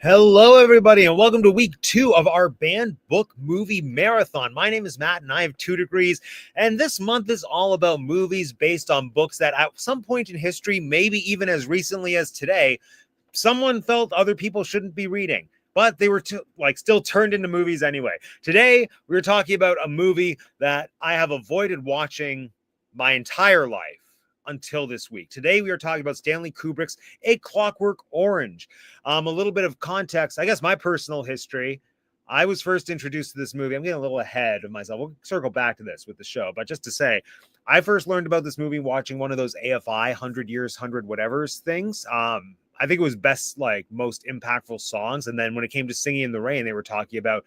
Hello, everybody, and welcome to week 2 of our banned book movie marathon. My name is Matt, and I have 2 degrees, and this month is all about movies based on books that at some point in history, maybe even as recently as today, someone felt other people shouldn't be reading, but they were still turned into movies anyway. Today, we're talking about a movie that I have avoided watching my entire life until this week. Today, we are talking about Stanley Kubrick's A Clockwork Orange. A little bit of context, I guess my personal history. I was first introduced to this movie. I'm getting a little ahead of myself. We'll circle back to this with the show, but just to say, I first learned about this movie watching one of those AFI 100 years, 100 whatevers things. I think it was best, most impactful songs. And then when it came to Singing in the Rain, they were talking about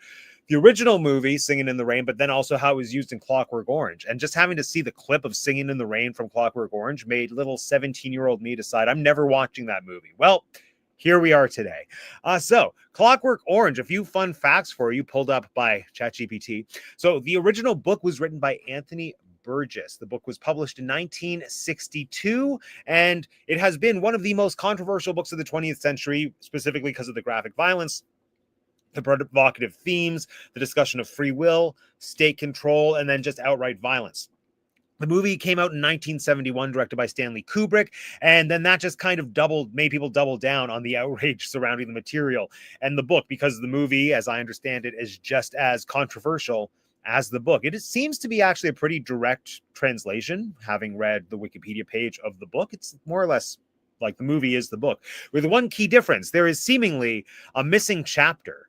the original movie, Singing in the Rain, but then also how it was used in Clockwork Orange. And just having to see the clip of Singing in the Rain from Clockwork Orange made little 17-year-old me decide I'm never watching that movie. Well, here we are today. So Clockwork Orange, a few fun facts for you pulled up by ChatGPT. So the original book was written by Anthony Burgess. The book was published in 1962, and it has been one of the most controversial books of the 20th century, specifically because of the graphic violence, the provocative themes, the discussion of free will, state control, and then just outright violence. The movie came out in 1971, directed by Stanley Kubrick, and then that just kind of made people double down on the outrage surrounding the material and the book, because the movie, as I understand it, is just as controversial as the book. It seems to be actually a pretty direct translation, having read the Wikipedia page of the book. It's more or less like the movie is the book, with one key difference. There is seemingly a missing chapter.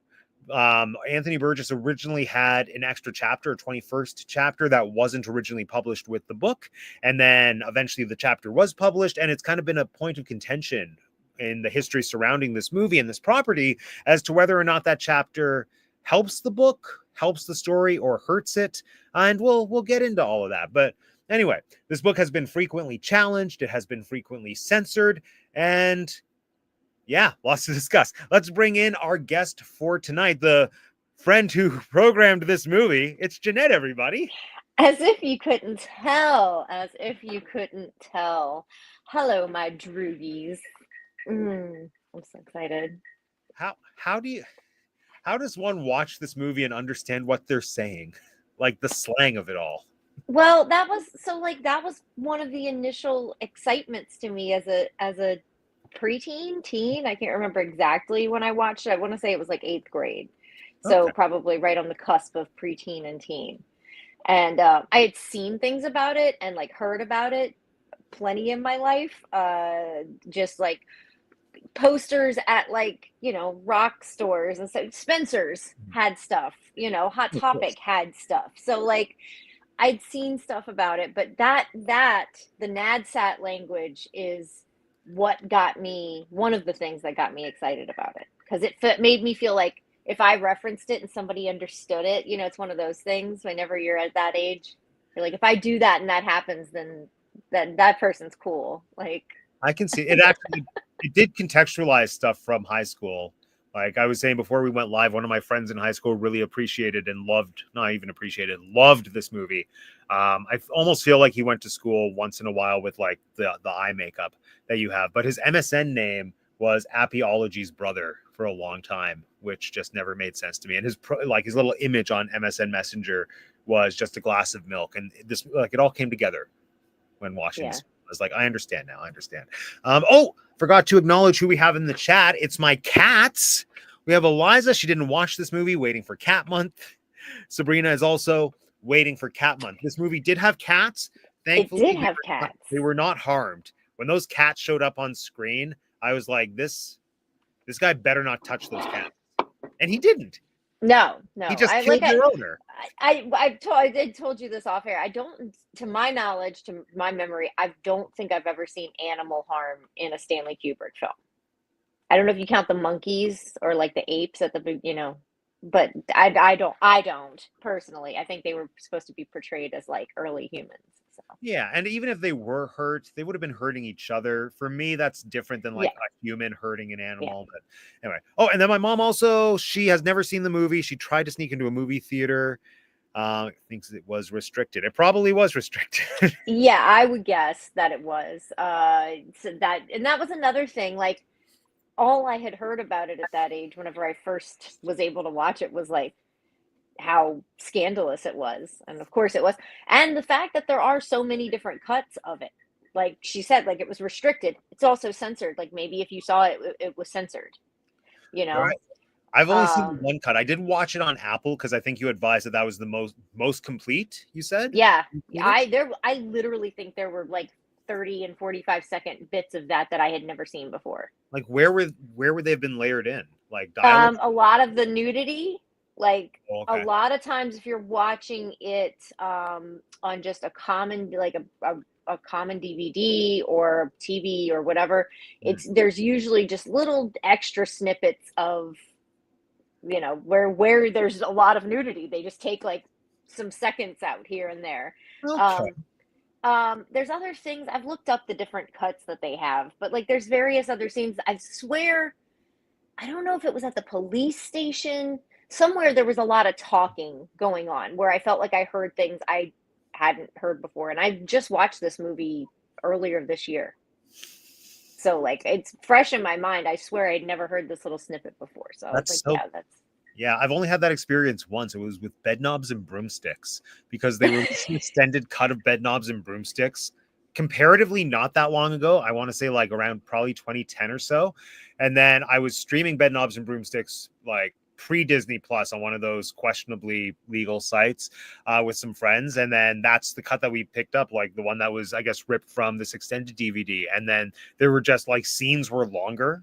Anthony Burgess originally had an extra chapter, a 21st chapter, that wasn't originally published with the book. And then eventually the chapter was published, and it's kind of been a point of contention in the history surrounding this movie and this property as to whether or not that chapter helps the book, helps the story, or hurts it. And we'll get into all of that. But anyway, this book has been frequently challenged. It has been frequently censored, and yeah, lots to discuss. Let's bring in our guest for tonight, the friend who programmed this movie. It's Jeanette, everybody. As if you couldn't tell. As if you couldn't tell. Hello, my droogies. I'm so excited. How does one watch this movie and understand what they're saying? Like the slang of it all. Well, that was one of the initial excitements to me as a preteen, teen. I can't remember exactly when I watched it. I want to say it was like 8th grade. So Okay. probably right on the cusp of preteen and teen. And I had seen things about it and like heard about it plenty in my life. Just like posters at rock stores, and so Spencer's had stuff, Hot Of course. Topic had stuff. So like I'd seen stuff about it, but that the NADSAT language is what got me, one of the things that got me excited about it, because it made me feel like if I referenced it and somebody understood it, it's one of those things whenever you're at that age, you're like, if I do that and that happens, then that person's cool. Like, I can see it. Actually, it did contextualize stuff from high school. Like I was saying before we went live, one of my friends in high school really appreciated and loved, not even appreciated, loved this movie. I almost feel like he went to school once in a while with like the eye makeup that you have. But his MSN name was Appiology's brother for a long time, which just never made sense to me. And his little image on MSN Messenger was just a glass of milk, and this it all came together when watching yeah. this. I was like, I understand now. I understand. Forgot to acknowledge who we have in the chat. It's my cats. We have Eliza. She didn't watch this movie, waiting for Cat Month. Sabrina is also waiting for Cat Month. This movie did have cats. It Thankfully, did have cats. they were not harmed. When those cats showed up on screen, I was like, this guy better not touch those cats. And he didn't. No. He just I killed like their owner. I told you this off air. I don't, to my knowledge, to my memory, I don't think I've ever seen animal harm in a Stanley Kubrick film. I don't know if you count the monkeys or like the apes at but I don't personally. I think they were supposed to be portrayed as like early humans. So Yeah, and even if they were hurt, they would have been hurting each other. For me, that's different than like yeah, a human hurting an yeah. animal. But anyway. Oh, and then my mom also, she has never seen the movie. She tried to sneak into a movie theater. Thinks it was restricted. It probably was restricted. Yeah, I would guess that it was. So that was another thing. Like all I had heard about it at that age, whenever I first was able to watch it, was like how scandalous it was. And of course it was. And the fact that there are so many different cuts of it. Like she said, like it was restricted. It's also censored. Like maybe if you saw it, it was censored, you know? Right. I've only seen Um, one cut. I did watch it on Apple because I think you advised that that was the most complete. You said yeah. you've seen it? I literally think there were like 30 and 45-second bits of that I had never seen before. Like where would they have been layered in? Like dialogue? A lot of the nudity, like Oh, a okay. lot of times if you're watching it on just a common, like a common DVD or TV or whatever, Mhm. there's usually just little extra snippets of, where there's a lot of nudity. They just take like some seconds out here and there. Okay. Um, there's other things. I've looked up the different cuts that they have, but like there's various other scenes. I swear I don't know if it was at the police station. Somewhere there was a lot of talking going on where I felt like I heard things I hadn't heard before. And I just watched this movie earlier this year. So like it's fresh in my mind. I swear I'd never heard this little snippet before. So I was That's like, so yeah, that's Yeah, I've only had that experience once. It was with Bedknobs and Broomsticks because they released an extended cut of Bedknobs and Broomsticks comparatively not that long ago. I want to say like around probably 2010 or so. And then I was streaming Bedknobs and Broomsticks like pre Disney Plus on one of those questionably legal sites with some friends. And then that's the cut that we picked up, like the one that was, I guess, ripped from this extended DVD. And then there were just like scenes were longer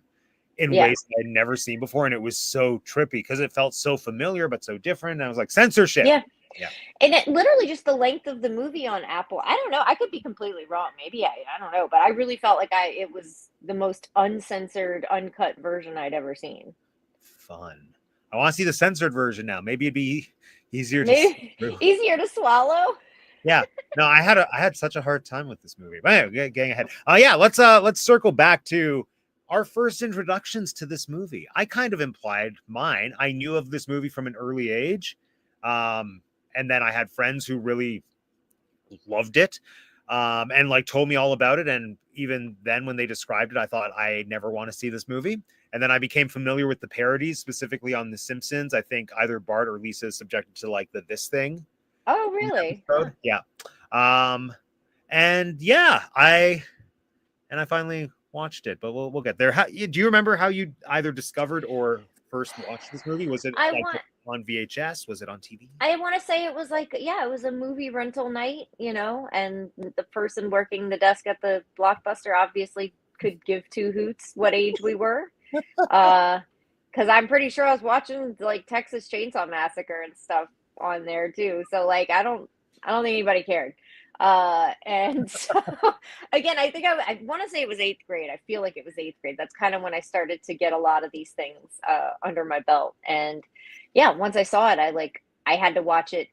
in yeah. ways that I'd never seen before. And it was so trippy because it felt so familiar, but so different. And I was like, censorship. Yeah. Yeah. And it literally just the length of the movie on Apple. I don't know. I could be completely wrong. Maybe I don't know, but I really felt like it was the most uncensored, uncut version I'd ever seen. Fun. I want to see the censored version now. Maybe it'd be easier to see Maybe through. easier to swallow. Yeah. No, I had such a hard time with this movie. But anyway, getting ahead. Yeah, let's circle back to our first introductions to this movie. I kind of implied mine. I knew of this movie from an early age. And then I had friends who really loved it. And like told me all about it. And even then, when they described it, I thought I never want to see this movie. And then I became familiar with the parodies, specifically on The Simpsons. I think either Bart or Lisa is subjected to like the this thing Oh, really? Huh. episode. Yeah. Um, and yeah, I finally watched it, but we'll get there. Do you remember how you either discovered or first watched this movie? Was it I like want on VHS? Was it on TV? I want to say it was like, yeah, it was a movie rental night, and the person working the desk at the Blockbuster obviously could give two hoots what age we were. Uh, because I'm pretty sure I was watching like Texas Chainsaw Massacre and stuff on there too. So like I don't think anybody cared. And so again, I think I want to say it was eighth grade. I feel like it was eighth grade. That's kind of when I started to get a lot of these things under my belt. And yeah, once I saw it, I had to watch it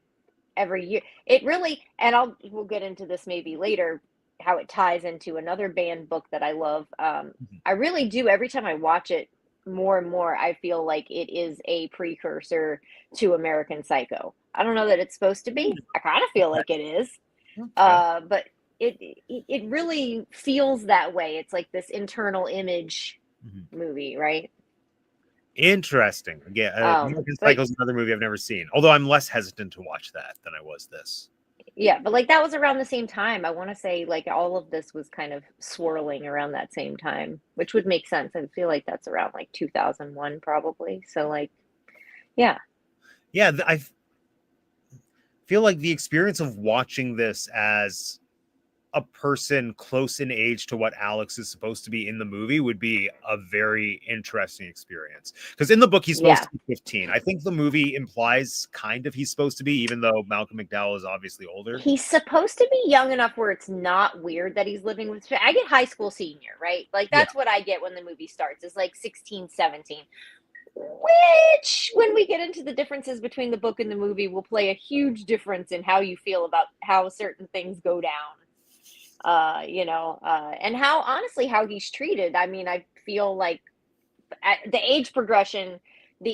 every year. It really, and we'll get into this maybe later, how it ties into another banned book that I love. Mhm. I really do. Every time I watch it more and more, I feel like it is a precursor to American Psycho. I don't know that it's supposed to be. I kind of feel like it is, Okay. but it really feels that way. It's like this internal image Mhm. movie, right? Interesting. Again, American But Psycho is another movie I've never seen. Although I'm less hesitant to watch that than I was this. yeah, but like that was around the same time. I want to say like all of this was kind of swirling around that same time, which would make sense. I feel like that's around like 2001 probably. So like, yeah. Yeah, I feel like the experience of watching this as a person close in age to what Alex is supposed to be in the movie would be a very interesting experience. Because in the book, he's supposed Yeah. to be 15. I think the movie implies kind of he's supposed to be, even though Malcolm McDowell is obviously older. He's supposed to be young enough where it's not weird that he's living with I get high school senior, right? Like Yeah. that's what I get when the movie starts. Is like 16, 17. Which when we get into the differences between the book and the movie will play a huge difference in how you feel about how certain things go down. And how honestly how he's treated. I mean, I feel like at the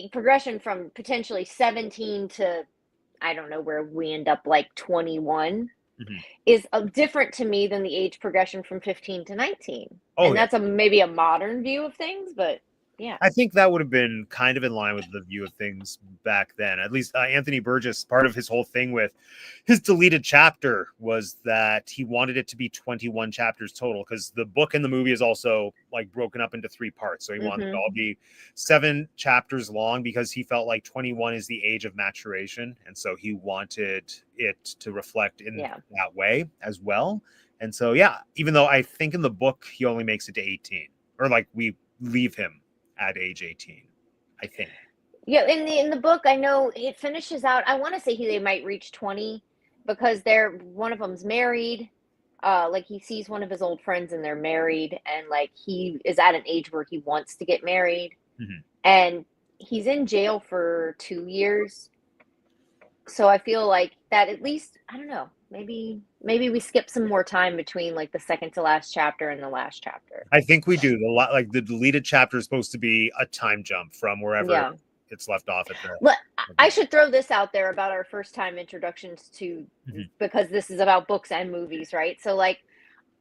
progression from potentially 17 to I don't know where we end up like 21 Mhm. is different to me than the age progression from 15 to 19. Oh, And yeah. that's maybe a modern view of things, but Yeah. I think that would have been kind of in line with the view of things back then. At least Anthony Burgess, part of his whole thing with his deleted chapter was that he wanted it to be 21 chapters total, because the book and the movie is also like broken up into 3 parts. So he wanted it to all be 7 chapters long, because he felt like 21 is the age of maturation. And so he wanted it to reflect in that way as well. And so, yeah, even though I think in the book he only makes it to 18, or like we leave him at age 18, I think. Yeah, in the book, I know it finishes out. I want to say they might reach 20, because one of them's married. Like he sees one of his old friends and they're married, and like he is at an age where he wants to get married, and he's in jail for 2 years. So I feel like that, at least, I don't know, maybe we skip some more time between like the second to last chapter and the last chapter. I think we do. Like the deleted chapter is supposed to be a time jump from wherever it's left off at the. I should throw this out there about our first time introductions to, because this is about books and movies, right? So like,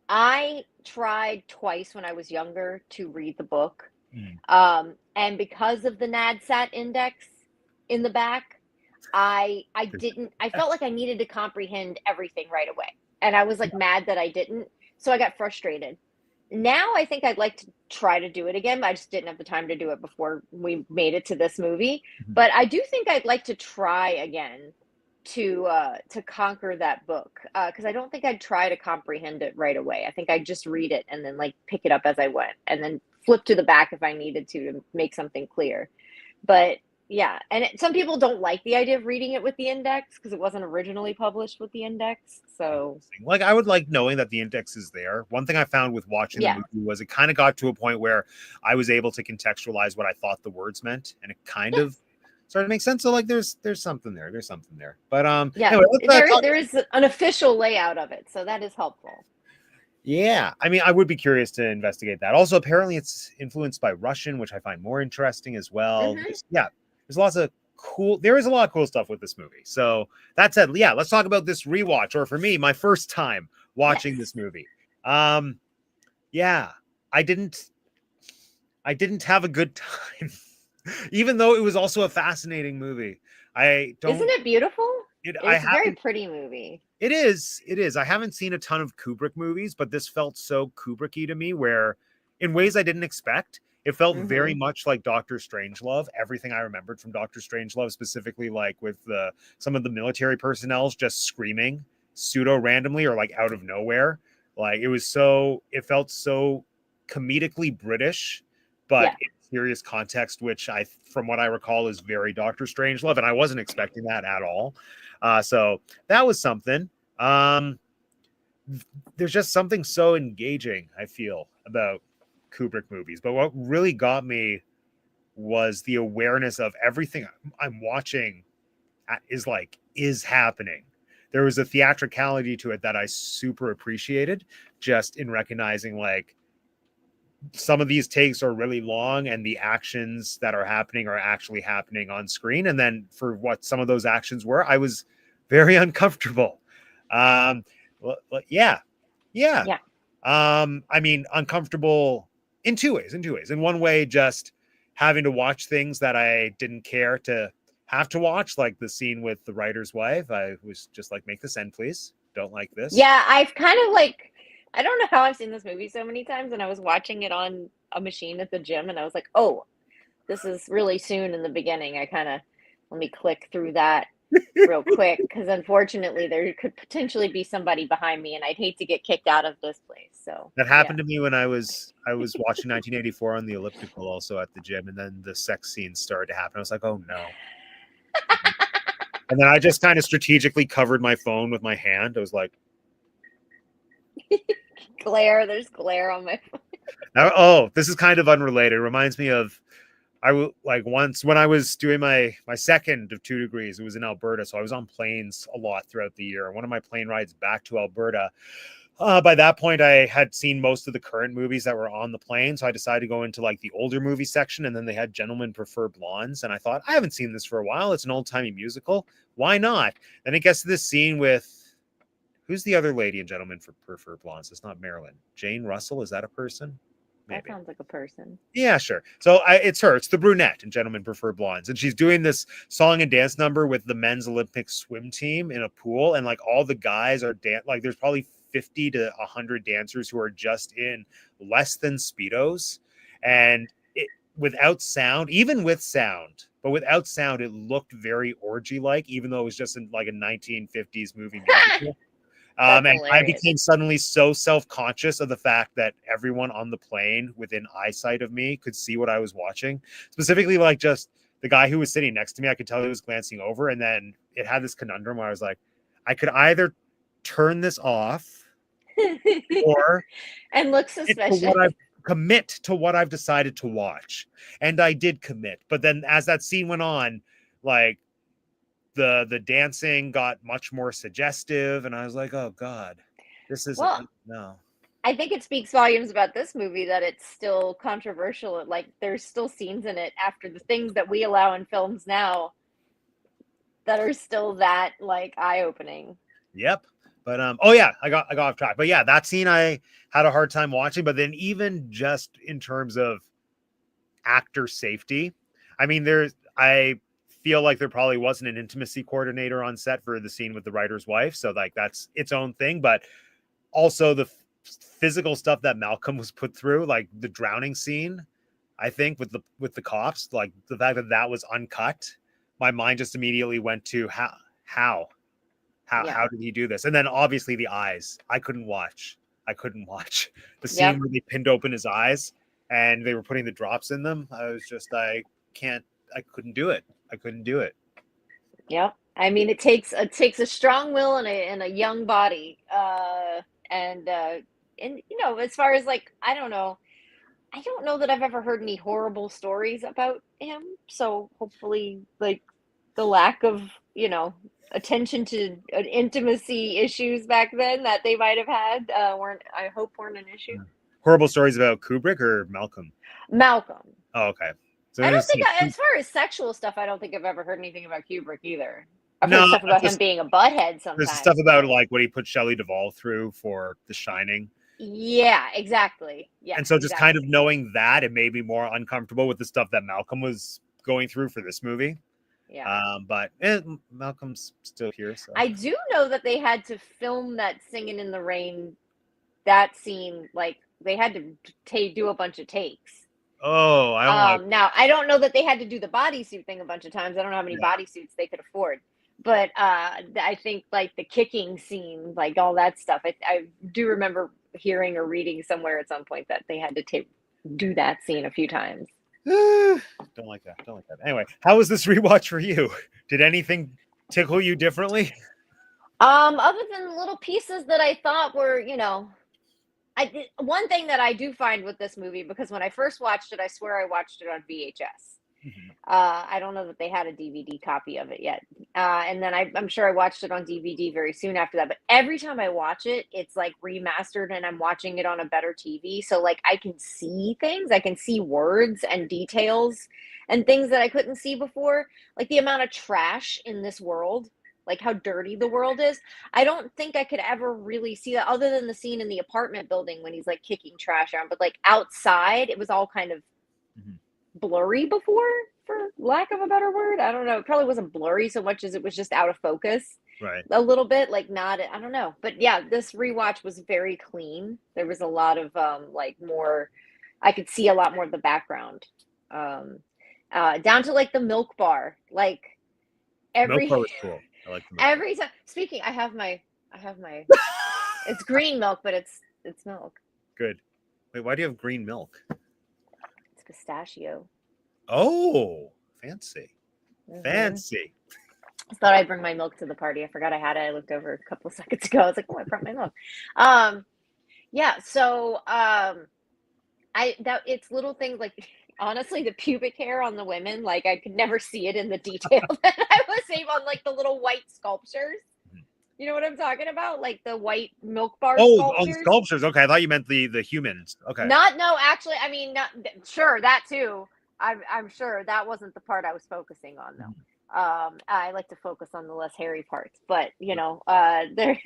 I tried twice when I was younger to read the book, and because of the NADSAT index in the back, I felt like I needed to comprehend everything right away, and I was like mad that I didn't, so I got frustrated. Now I think I'd like to try to do it again, but I just didn't have the time to do it before we made it to this movie. But I do think I'd like to try again to conquer that book, because I don't think I'd try to comprehend it right away. I think I'd just read it and then like pick it up as I went, and then flip to the back if I needed to make something clear. But yeah, and some people don't like the idea of reading it with the index because it wasn't originally published with the index. So, like, I would like knowing that the index is there. One thing I found with watching the movie was it kind of got to a point where I was able to contextualize what I thought the words meant, and it kind of started to make sense. So, like, there's something there. There's something there. But anyway, there is an official layout of it, so that is helpful. Yeah, I mean, I would be curious to investigate that. Also, apparently, it's influenced by Russian, which I find more interesting as well. There's lots of there is a lot of cool stuff with this movie. So that said, let's talk about this rewatch, or for me, my first time watching this movie. I didn't have a good time, even though it was also a fascinating movie. Isn't it beautiful? It's a very pretty movie. It is. I haven't seen a ton of Kubrick movies, but this felt so Kubricky to me, where in ways I didn't expect. It felt very much like Dr. Strangelove. Everything I remembered from Dr. Strangelove, specifically like with some of the military personnel just screaming pseudo randomly or like out of nowhere. Like it felt so comedically British, but in serious context, which from what I recall, is very Dr. Strangelove, and I wasn't expecting that at all. So that was something. There's just something so engaging, I feel, about Kubrick movies. But what really got me was the awareness of everything I'm watching is happening. There was a theatricality to it that I super appreciated, just in recognizing like some of these takes are really long and the actions that are happening are actually happening on screen. And then for what some of those actions were, I was very uncomfortable. I mean, uncomfortable in two ways. In one way, just having to watch things that I didn't care to have to watch, like the scene with the writer's wife. I was just like, make this end, please. Don't like this. Yeah, I've kind of like, I don't know how I've seen this movie so many times, and I was watching it on a machine at the gym, and I was like, oh, this is really soon in the beginning. Let me click through that real quick, because unfortunately there could potentially be somebody behind me, and I'd hate to get kicked out of this place. So that happened to me when I was watching 1984 on the elliptical, also at the gym, and then the sex scenes started to happen. I was like, oh no. And then I just kind of strategically covered my phone with my hand. I was like, there's glare on my phone. Oh, this is kind of unrelated. It reminds me of once when I was doing my second of 2 degrees, it was in Alberta. So I was on planes a lot throughout the year. One of my plane rides back to Alberta, by that point, I had seen most of the current movies that were on the plane. So I decided to go into like the older movie section, and then they had Gentlemen Prefer Blondes. And I thought, I haven't seen this for a while. It's an old timey musical. Why not? Then it gets to this scene with, who's the other lady in Gentlemen Prefer Blondes? It's not Marilyn. Jane Russell. Is that a person? That maybe. sounds like a person. Yeah, sure. So it's her. It's the brunette in Gentlemen Prefer Blondes, and she's doing this song and dance number with the men's Olympic swim team in a pool, and like all the guys are like there's probably 50 to 100 dancers who are just in less than speedos, and without sound, even with sound, but without sound, it looked very orgy like, even though it was just in like a 1950s movie musical. That's And I hilarious. became suddenly so self-conscious of the fact that everyone on the plane within eyesight of me could see what I was watching. Specifically, like just the guy who was sitting next to me, I could tell he was glancing over. And then it had this conundrum where I was like, I could either turn this off or And look suspicious. commit to what I've decided to watch. And I did commit. But then as that scene went on, like the dancing got much more suggestive, and I was like, oh god, this is Well, no. I think it speaks volumes about this movie that it's still controversial. Like there's still scenes in it after the things that we allow in films now that are still that like eye-opening. Yep. But oh yeah, I got off track. But yeah, that scene I had a hard time watching. But then even just in terms of actor safety, I mean, I feel like there probably wasn't an intimacy coordinator on set for the scene with the writer's wife, so like that's its own thing. But also the physical stuff that Malcolm was put through, like the drowning scene, I think with the cops, like the fact that that was uncut, my mind just immediately went to how did he do this? And then obviously the eyes, I couldn't watch the scene where they pinned open his eyes and they were putting the drops in them. I was just I couldn't do it. Yep. I mean, it takes a strong will and a young body. And you know, as far as like, I don't know that I've ever heard any horrible stories about him. So hopefully, like the lack of attention to intimacy issues back then that they might have had weren't an issue. Horrible stories about Kubrick or Malcolm? Malcolm. Oh, okay. So I don't think, as far as sexual stuff, I don't think I've ever heard anything about Kubrick either. I've no, heard stuff about him being a butthead sometimes. There's stuff about like what he put Shelley Duvall through for The Shining. Yeah, exactly. Yeah. And so just kind of knowing that, it made me more uncomfortable with the stuff that Malcolm was going through for this movie. Yeah. But Malcolm's still here. So I do know that they had to film that Singing in the Rain, that scene, like they had to do a bunch of takes. Oh, I don't like. Now I don't know that they had to do the bodysuit thing a bunch of times. I don't know how many bodysuits they could afford, but I think like the kicking scene, like all that stuff. I do remember hearing or reading somewhere at some point that they had to do that scene a few times. Don't like that. Anyway, how was this rewatch for you? Did anything tickle you differently? Other than little pieces that I thought were, one thing that I do find with this movie, because when I first watched it, I swear I watched it on VHS. Mm-hmm. I don't know that they had a DVD copy of it yet. And then I'm sure I watched it on DVD very soon after that. But every time I watch it, it's like remastered and I'm watching it on a better TV. So like I can see things, I can see words and details and things that I couldn't see before. Like the amount of trash in this world, like how dirty the world is. I don't think I could ever really see that other than the scene in the apartment building when he's like kicking trash around. But like outside, it was all kind of blurry before, for lack of a better word. I don't know. It probably wasn't blurry so much as it was just out of focus. Right. A little bit, like not, I don't know. But yeah, this rewatch was very clean. There was a lot of like more, I could see a lot more of the background. Down to like the milk bar. Like every milk bar was cool. I like the milk every time. Speaking, I have my it's green milk, but it's milk. Good. Wait, why do you have green milk? It's pistachio. Oh, fancy. Mm-hmm. Fancy. I thought I'd bring my milk to the party. I forgot I had it. I looked over a couple of seconds ago. I was like, oh, I brought my milk. Yeah, so it's little things like, honestly, the pubic hair on the women, like I could never see it in the detail that I was seeing on like the little white sculptures. You know what I'm talking about? Like the white milk bar sculptures. On sculptures. Okay, I thought you meant the humans. Okay. Actually, I mean, sure, that too. I'm sure that wasn't the part I was focusing on though. I like to focus on the less hairy parts, but there's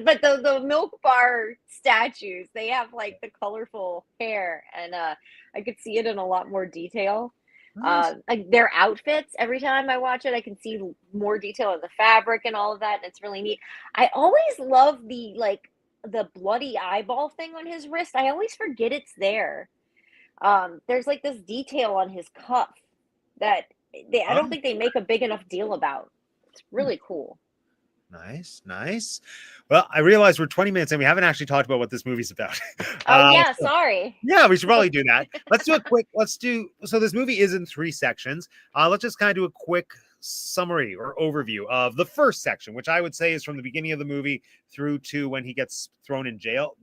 but the milk bar statues, they have like the colorful hair, and I could see it in a lot more detail. Nice. Like their outfits, every time I watch it, I can see more detail in the fabric and all of that, and it's really neat. I always love the bloody eyeball thing on his wrist. I always forget it's there. There's like this detail on his cuff that I don't Oh, think they make a big enough deal about. It's really cool. nice, nice. Well, I realize we're 20 minutes and we haven't actually talked about what this movie's about. Oh yeah, So, sorry. yeah, we should probably do that. Let's do a quick, so this movie is in 3 sections. Let's just kind of do a quick summary or overview of the first section, which I would say is from the beginning of the movie through to when he gets thrown in jail,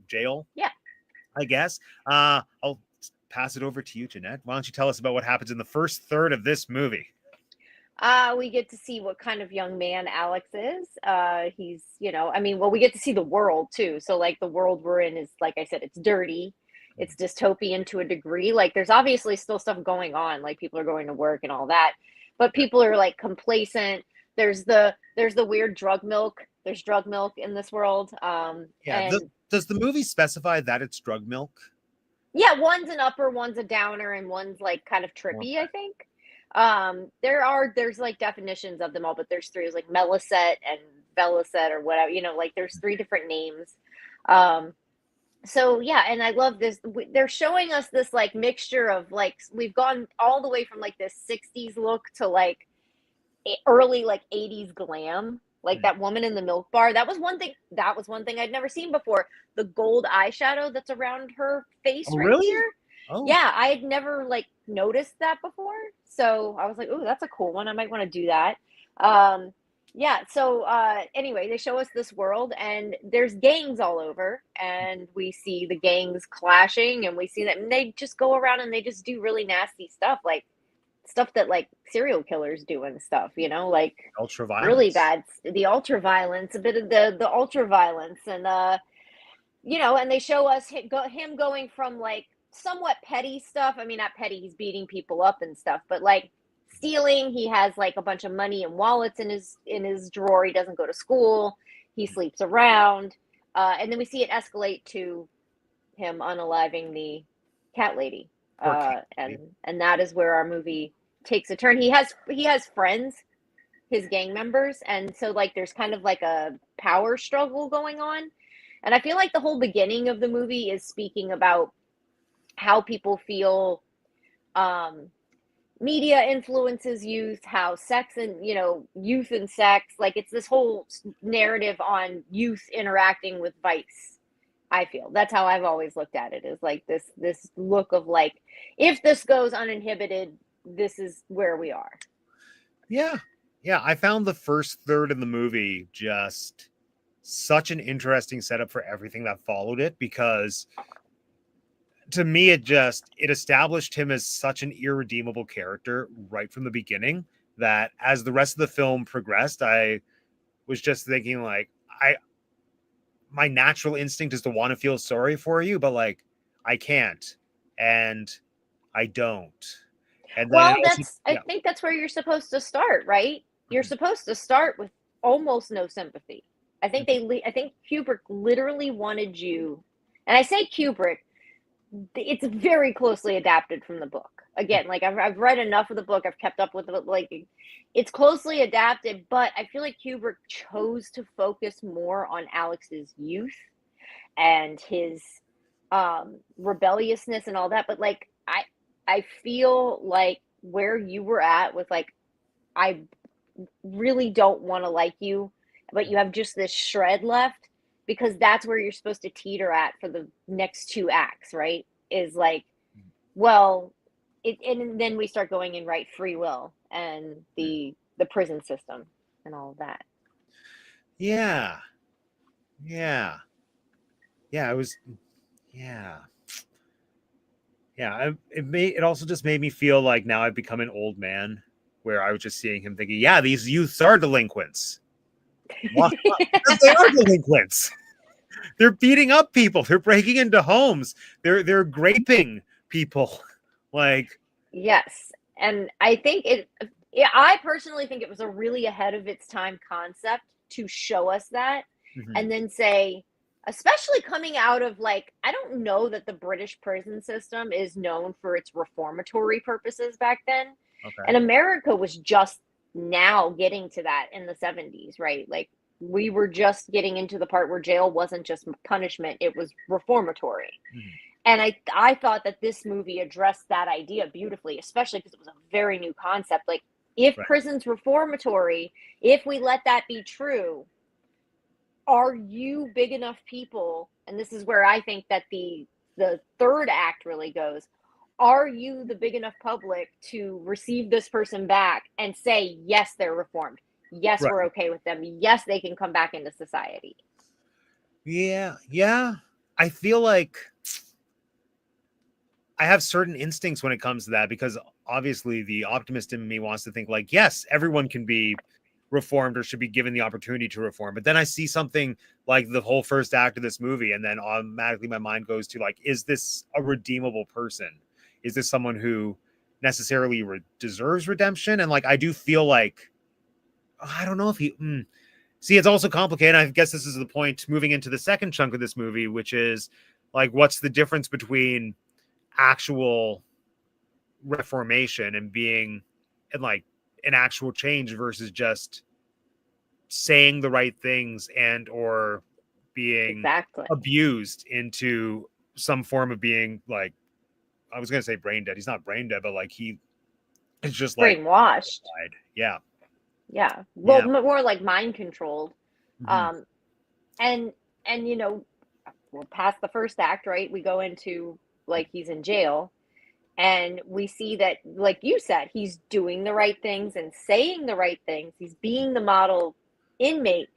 Yeah. I guess. I'll pass it over to you, Jeanette. Why don't you tell us about what happens in the first third of this movie? We get to see what kind of young man Alex is. He's, we get to see the world too. So like the world we're in is, like I said, it's dirty. It's dystopian to a degree. Like there's obviously still stuff going on, like people are going to work and all that, but people are like complacent. There's the weird drug milk. There's drug milk in this world. Yeah. And Does the movie specify that it's drug milk? yeah, one's an upper, one's a downer, and one's like kind of trippy, I think. There's like definitions of them all, but there's 3. There's like Melisette and Belisette or whatever, like there's 3 different names. So yeah, and I love this. They're showing us this like mixture of like, we've gone all the way from like this 60s look to like early like 80s glam. Like that woman in the milk bar. That was one thing I'd never seen before. The gold eyeshadow that's around her face Really? here. Oh, Yeah, I had never like noticed that before. So I was like, oh, that's a cool one. I might want to do that. Yeah, so anyway, they show us this world and there's gangs all over, and we see the gangs clashing, and we see that, and they just go around and they just do really nasty stuff, like stuff that like serial killers do and stuff, like ultra really violence. bad, the ultra violence, a bit of the ultra violence, and and they show us him going from like somewhat petty stuff. I mean, not petty, he's beating people up and stuff, but like stealing. He has like a bunch of money and wallets in his drawer. He doesn't go to school. He sleeps around. And then we see it escalate to him unaliving the cat lady. Poor cat. And that is where our movie takes a turn. He has friends, his gang members, and so like there's kind of like a power struggle going on. And I feel like the whole beginning of the movie is speaking about how people feel media influences youth, how sex and, youth and sex, like it's this whole narrative on youth interacting with vice. I feel that's how I've always looked at it, is like this look of like, if this goes uninhibited, this is where we are. Yeah. Yeah. I found the first third of the movie just such an interesting setup for everything that followed it, because to me it established him as such an irredeemable character right from the beginning, that as the rest of the film progressed, I was just thinking like, my natural instinct is to want to feel sorry for you, but like I can't, and I don't. And then I think that's where you're supposed to start, right? You're supposed to start with almost no sympathy. I think Kubrick literally wanted you, and I say Kubrick, it's very closely adapted from the book. Again, like I've read enough of the book, I've kept up with it, like it's closely adapted, but I feel like Kubrick chose to focus more on Alex's youth and his rebelliousness and all that. But like I feel like where you were at with like, I really don't want to like you, but you have just this shred left, because that's where you're supposed to teeter at for the next 2 acts, right? Is like, well, and then we start going in, right, free will and the prison system and all of that. Yeah. It was, yeah. It also just made me feel like now I've become an old man, where I was just seeing him thinking, yeah, these youths are delinquents. Because they are delinquents. They're beating up people. They're breaking into homes. They're graping people. Like, Yes, and I think Yeah, I personally think it was a really ahead of its time concept to show us that, Mhm. and then say, especially coming out of like, I don't know that the British prison system is known for its reformatory purposes back then. Okay. And America was just now getting to that in the 70s, right? Like we were just getting into the part where jail wasn't just punishment, it was reformatory. Mhm. And I thought that this movie addressed that idea beautifully, especially because it was a very new concept. Like, if Right. prison's reformatory, if we let that be true, are you big enough people? And this is where I think that the third act really goes. Are you the big enough public to receive this person back and say, yes, they're reformed. Yes, Right. we're okay with them. Yes, they can come back into society. Yeah. Yeah. I feel like I have certain instincts when it comes to that because obviously the optimist in me wants to think like, yes, everyone can be reformed or should be given the opportunity to reform. But then I see something like the whole first act of this movie, and then automatically my mind goes to like, is this a redeemable person? Is this someone who necessarily deserves redemption? And like, I do feel like, I don't know if he. See, it's also complicated. I guess this is the point moving into the second chunk of this movie, which is like, what's the difference between actual reformation and being and like an actual change versus just saying the right things and or being Exactly. abused into some form of being like, I was gonna say brain dead. He's not brain dead, but like he is just like Brainwashed. died. Yeah. Yeah. Well, Yeah. more like mind controlled. Mhm. Um, and and we're past the first act, right? We go into like he's in jail, and we see that, like you said, he's doing the right things and saying the right things. He's being the model inmate.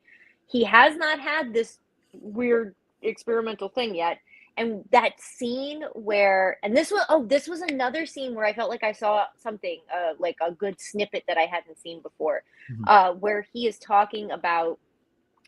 He has not had this weird experimental thing yet. And that scene where, and this was another scene where I felt like I saw something, like a good snippet that I hadn't seen before, Mhm. where he is talking about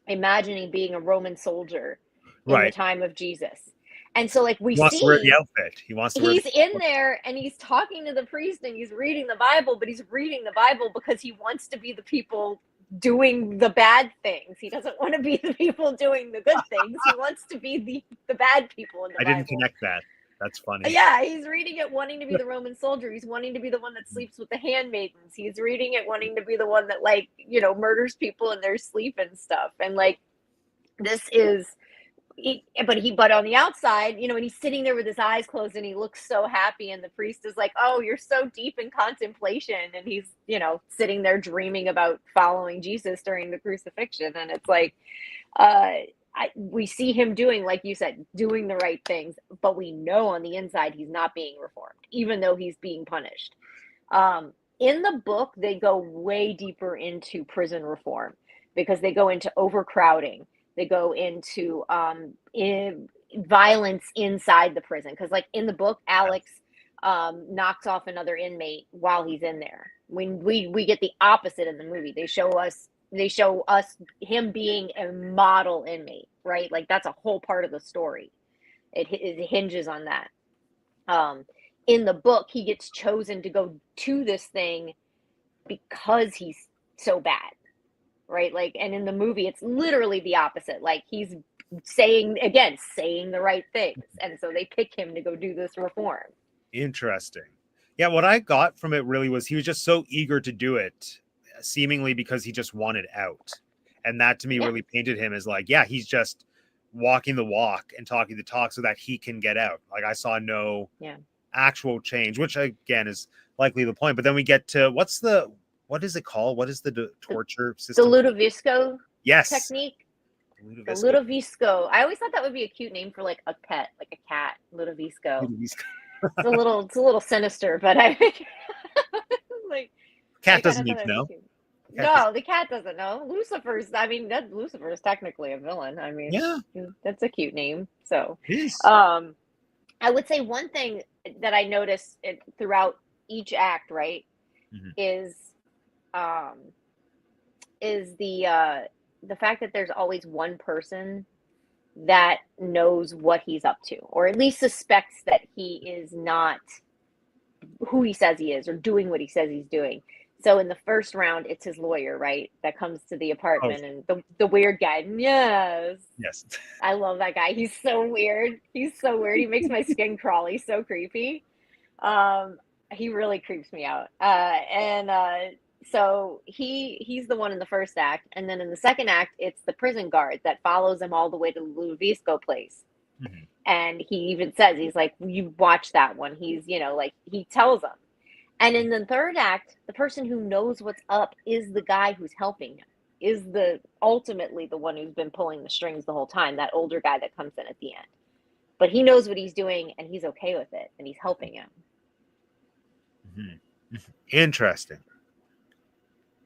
imagining being a Roman soldier in the Right. time of Jesus. And so, like, we He wants to wear the see outfit. He wants to wear the he's in there and he's talking to the priest and he's reading the Bible, but he's reading the Bible because he wants to be the people doing the bad things. He doesn't want to be the people doing the good things. He wants to be the bad people in the I didn't Bible. connect that. That's funny. Yeah, he's reading it wanting to be the Roman soldier. He's wanting to be the one that sleeps with the handmaidens. He's reading it wanting to be the one that, like, murders people in their sleep and stuff. And like, this is but on the outside, and he's sitting there with his eyes closed and he looks so happy, and the priest is like, oh, you're so deep in contemplation, and he's sitting there dreaming about following Jesus during the crucifixion. And it's like, we see him doing, like you said, doing the right things, but we know on the inside he's not being reformed, even though he's being punished. In the book, they go way deeper into prison reform because they go into overcrowding. They go into violence inside the prison. Because, like, in the book, Alex knocks off another inmate while he's in there. When we get the opposite in the movie, they show us him being a model inmate, right? Like, that's a whole part of the story. It hinges on that. Um, in the book, he gets chosen to go to this thing because he's so bad, right? Like, and in the movie, it's literally the opposite. Like, he's saying the right things, and so they pick him to go do this reform. Interesting. Yeah, what I got from it really was he was just so eager to do it, seemingly because he just wanted out. And that to me Yeah, really painted him as like, yeah, he's just walking the walk and talking the talk so that he can get out. Like I saw no yeah. actual change, which again is likely the point. But then we get to what is it called? What is the The, torture the system? Ludovico Yes. technique. The Ludovico. Ludovico. I always thought that would be a cute name for like a pet, like a cat. Ludovico. Ludovico. It's a little sinister, but I like I Cat kind doesn't of thought need that to would be know. cute. Cat doesn't. No, the cat doesn't know. Lucifer is technically a villain. I mean, Yeah, that's a cute name. So, it is. um, I would say one thing that I noticed throughout each act, right, Mhm. is um, is the fact that there's always one person that knows what he's up to, or at least suspects that he is not who he says he is or doing what he says he's doing. So in the first round, it's his lawyer, right? That comes to the Oh, apartment, and the weird guy. Yes. yes. I love that guy. He's so weird. He's so weird. He makes my skin crawl. He's so creepy. Um, he really creeps me out. And so he's the one in the first act, and then in the second act, it's the prison guard that follows him all the way to the Ludovico place. Mhm. And he even says, he's like, you watch that one. He's, like he tells them. And in the third act, the person who knows what's up is the guy who's helping him, is the ultimately the one who's been pulling the strings the whole time, that older guy that comes in at the end. But he knows what he's doing and he's okay with it and he's helping him. Mhm. Interesting.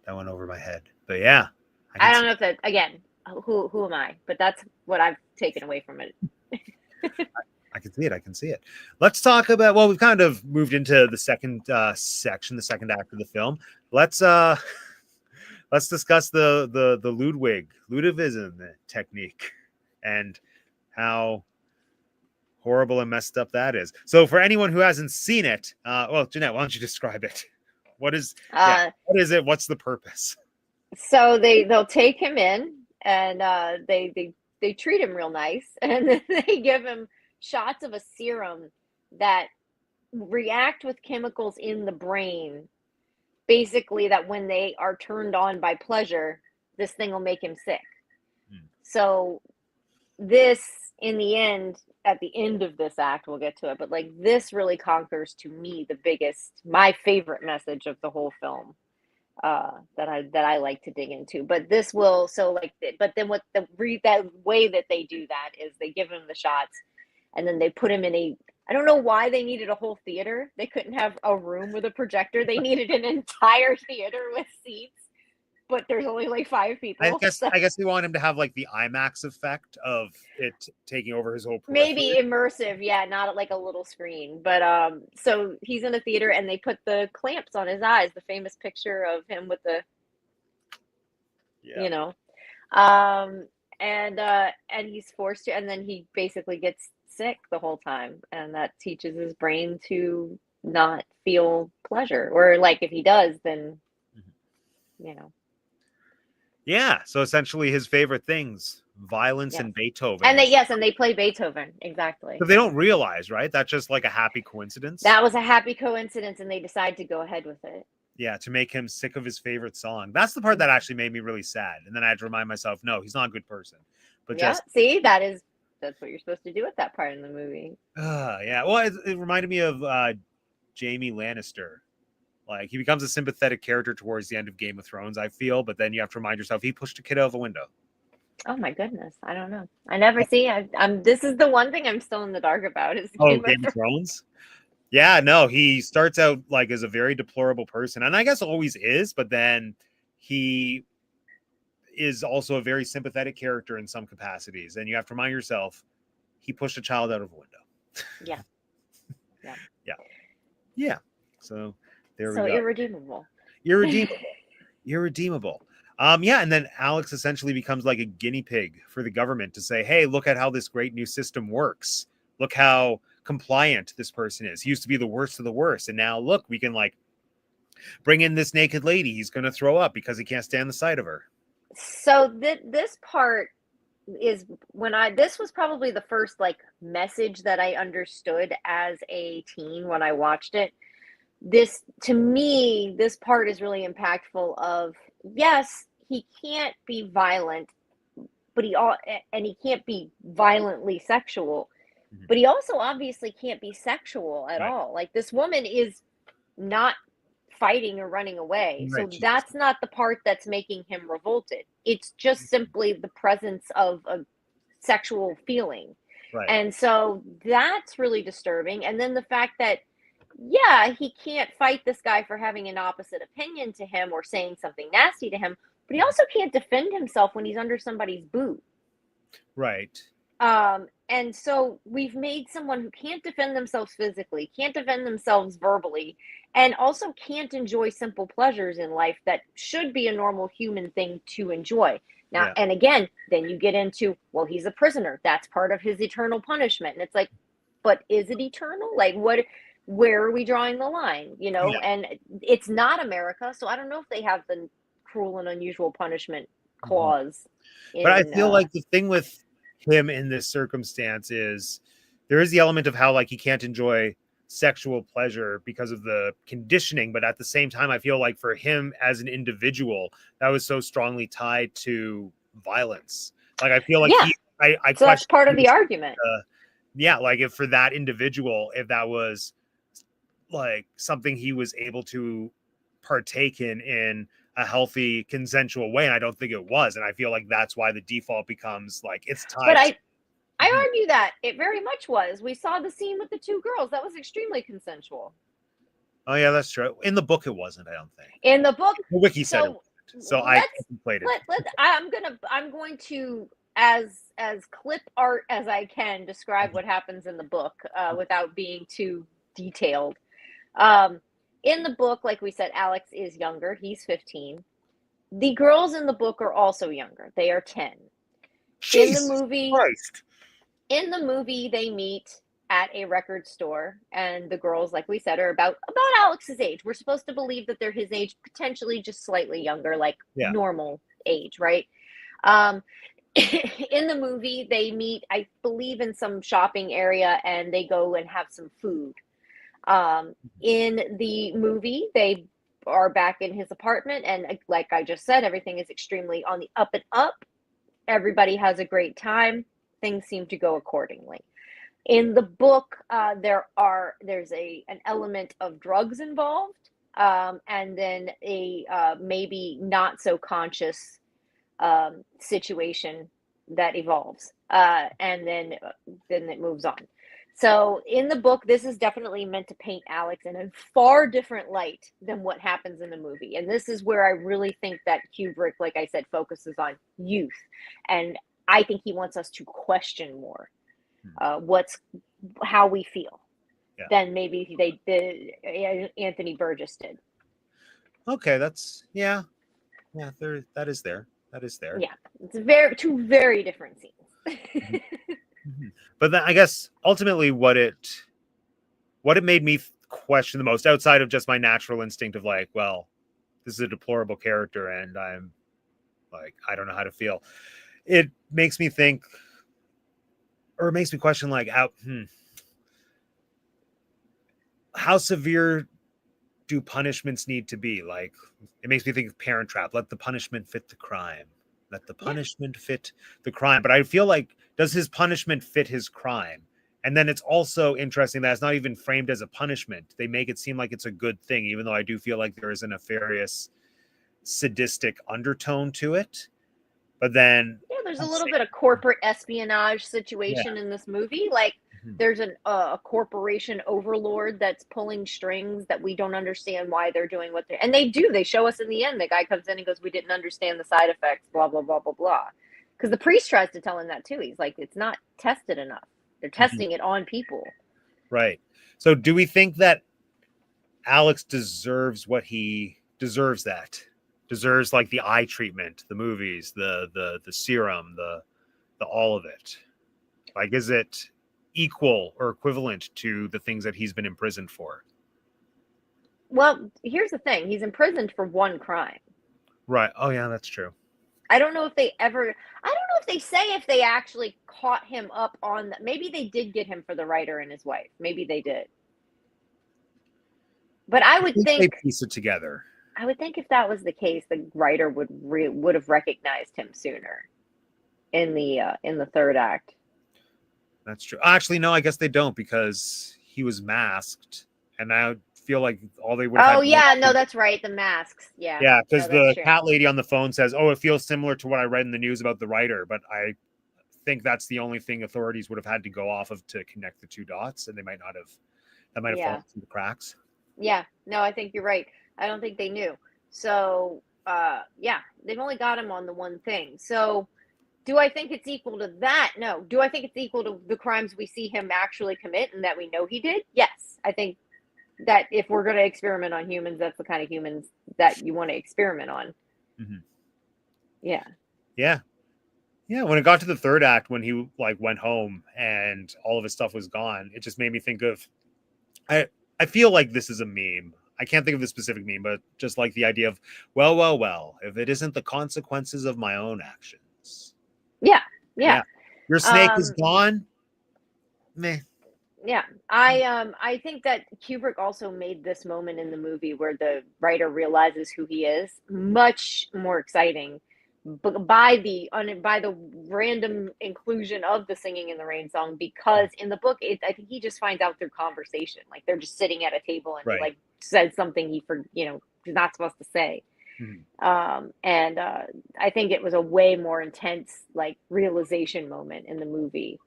That went over my head. But yeah. I don't know if that, again, who am I? But that's what I've taken away from it. I can see it. I can see it. Let's talk about, well, we've kind of moved into the second section, the second act of the film. Let's discuss the Ludovism technique and how horrible and messed up that is. So for anyone who hasn't seen it, well, Jeanette, why don't you describe it? What is it? What's the purpose? So they'll take him in and they treat him real nice, and then they give him shots of a serum that react with chemicals in the brain, basically, that when they are turned on by pleasure, this thing will make him sick. So this, in the end, at the end of this act, we'll get to it, but like this really conquers to me my favorite message of the whole film, that I like to dig into. But this will, but then that way that they do that is they give him the shots, and then they put him in I don't know why they needed a whole theater. They couldn't have a room with a projector. They needed an entire theater with seats, but there's only like 5 people. I guess we want him to have like the IMAX effect of it taking over his whole periphery. Maybe immersive, yeah, not like a little screen. But so he's in a theater, and they put the clamps on his eyes, the famous picture of him with the, and he's forced to, and then he basically gets sick the whole time, and that teaches his brain to not feel pleasure, or like if he does, then Yeah, so essentially his favorite things, violence and Beethoven. And they play Beethoven, exactly. So they don't realize, right? That's just like a happy coincidence. That was a happy coincidence, and they decide to go ahead with it. Yeah, to make him sick of his favorite song. That's the part that actually made me really sad. And then I had to remind myself, no, he's not a good person. But see, that's what you're supposed to do with that part in the movie. Yeah. Well, it reminded me of Jaime Lannister. Like, he becomes a sympathetic character towards the end of Game of Thrones, I feel, but then you have to remind yourself he pushed a kid out of a window. Oh my goodness, I don't know. I never see. This is the one thing I'm still in the dark about. Is Game of Thrones? Yeah, no, he starts out like as a very deplorable person, and I guess always is, but then he is also a very sympathetic character in some capacities, and you have to remind yourself he pushed a child out of a window. Yeah. So there we go. Irredeemable. Yeah, and then Alex essentially becomes like a guinea pig for the government to say, hey, look at how this great new system works. Look how compliant this person is. He used to be the worst of the worst, and now look, we can like bring in this naked lady. He's going to throw up because he can't stand the sight of her. So this part is this was probably the first like message that I understood as a teen when I watched it. To me, this part is really impactful of, yes, he can't be violent, but he can't be violently sexual, but he also obviously can't be sexual at all. Like, this woman is not fighting or running away. So that's not the part that's making him revolted. It's just simply the presence of a sexual feeling. Right. And so that's really disturbing. And then the fact that, he can't fight this guy for having an opposite opinion to him or saying something nasty to him, but he also can't defend himself when he's under somebody's boot. Right. And so we've made someone who can't defend themselves physically, can't defend themselves verbally, and also can't enjoy simple pleasures in life that should be a normal human thing to enjoy. Now, and again, then you get into, well, he's a prisoner. That's part of his eternal punishment. And it's like, but is it eternal? Like, what? where are we drawing the line? Yeah. And it's not America, so I don't know if they have the cruel and unusual punishment Mhm. clause But I in feel like the thing with him in this circumstance is there is the element of how like he can't enjoy sexual pleasure because of the conditioning, but at the same time, I feel like for him as an individual, that was so strongly tied to violence. Like I feel like yeah, I so that's question part if of he the was, argument. yeah, like if for that individual, if that was like something he was able to partake in a healthy consensual way, and I don't think it was, and I feel like that's why the default becomes like it's But tied to. I Mhm. argue that it very much was. We saw the scene with the two girls. That was extremely consensual. Oh yeah, that's true. In the book it wasn't, I don't think. In the book, The wiki said it so wasn't, so I contemplated. I'm going to, as clip art as I can, describe what happens in the book without being too detailed. Um, in the book, like we said, Alex is younger. He's 15. The girls in the book are also younger. They are 10. In the Jesus movie, Christ. they meet at a record store, and the girls, like we said, are about Alex's age. We're supposed to believe that they're his age, potentially just slightly younger, like Yeah. normal age, right? Um, in the movie, they meet, I believe, in some shopping area, and they go and have some food. In the movie, they are back in his apartment, and like I just said, everything is extremely on the up and up. Everybody has a great time. Things seem to go accordingly. In the book, there's an element of drugs involved, and then a maybe not so conscious situation that evolves, and then it moves on. So in the book, this is definitely meant to paint Alex in a far different light than what happens in the movie, and this is where I really think that Kubrick, like I said, focuses on youth, and I think he wants us to question more what's how we feel Yeah. than maybe they did Anthony Burgess did. Okay, that's yeah. Yeah, there that is there. That is there. Yeah, it's two very different scenes. Mhm. Mhm. But then I guess ultimately what it made me question the most outside of just my natural instinct of like, well, this is a deplorable character and I'm like, I don't know how to feel. It makes me think or it makes me question like how severe do punishments need to be? Like, it makes me think of Parent Trap. Let the punishment fit the crime. Let the Yeah, punishment fit the crime. But I feel like, does his punishment fit his crime? And then it's also interesting that it's not even framed as a punishment. They make it seem like it's a good thing, even though I do feel like there is a nefarious, sadistic undertone to it. But then, yeah. There's a I'm little saying, bit of corporate espionage yeah, situation in this movie. Like mhm, there's a corporation overlord that's pulling strings that we don't understand why they're doing what they and they do. They show us in the end. The guy comes in and goes, "We didn't understand the side effects." Blah blah blah blah blah. Because the priest tries to tell him that too. He's like, "It's not tested enough. They're mhm, testing it on people." right. So, do we think that Alex deserves what he deserves that deserves like the eye treatment, the movies, the serum, the all of it. Like, is it equal or equivalent to the things that he's been imprisoned for? Well, here's the thing. He's imprisoned for one crime. Right. Oh yeah, that's true. I don't know if they ever. I don't know if they say if they actually caught him up on. Maybe they did get him for the writer and his wife. Maybe they did. But I think they piece it together. I would think if that was the case, the writer would have recognized him sooner in the third act. That's true. Actually, no, I guess they don't because he was masked, and I feel like all they would have Oh had. yeah, no, that's right. The masks. Yeah, Yeah, no, because that's the true. cat lady on the phone says, "Oh, it feels similar to what I read in the news about the writer," but I think that's the only thing authorities would have had to go off of to connect the two dots, and they might not have. That might have fallen Yeah, through the cracks. yeah. No, I think you're right. I don't think they knew. So, yeah, they've only got him on the one thing. So, do I think it's equal to that? No. Do I think it's equal to the crimes we see him actually commit and that we know he did? Yes. I think that if we're going to experiment on humans, that's the kind of humans that you want to experiment on. Mhm. Yeah. Yeah, yeah. When it got to the third act, when he like went home and all of his stuff was gone, it just made me think of I I feel like this is a meme. I can't think of the specific meme, but just like the idea of, well, if it isn't the consequences of my own actions. Yeah, yeah. Your snake is gone. Meh. Yeah, I think that Kubrick also made this moment in the movie where the writer realizes who he is much more exciting by the random inclusion of the Singing in the Rain song, because in the book I think he just finds out through conversation, like they're just sitting at a table and he like said something he he's not supposed to say. And I think it was a way more intense like realization moment in the movie.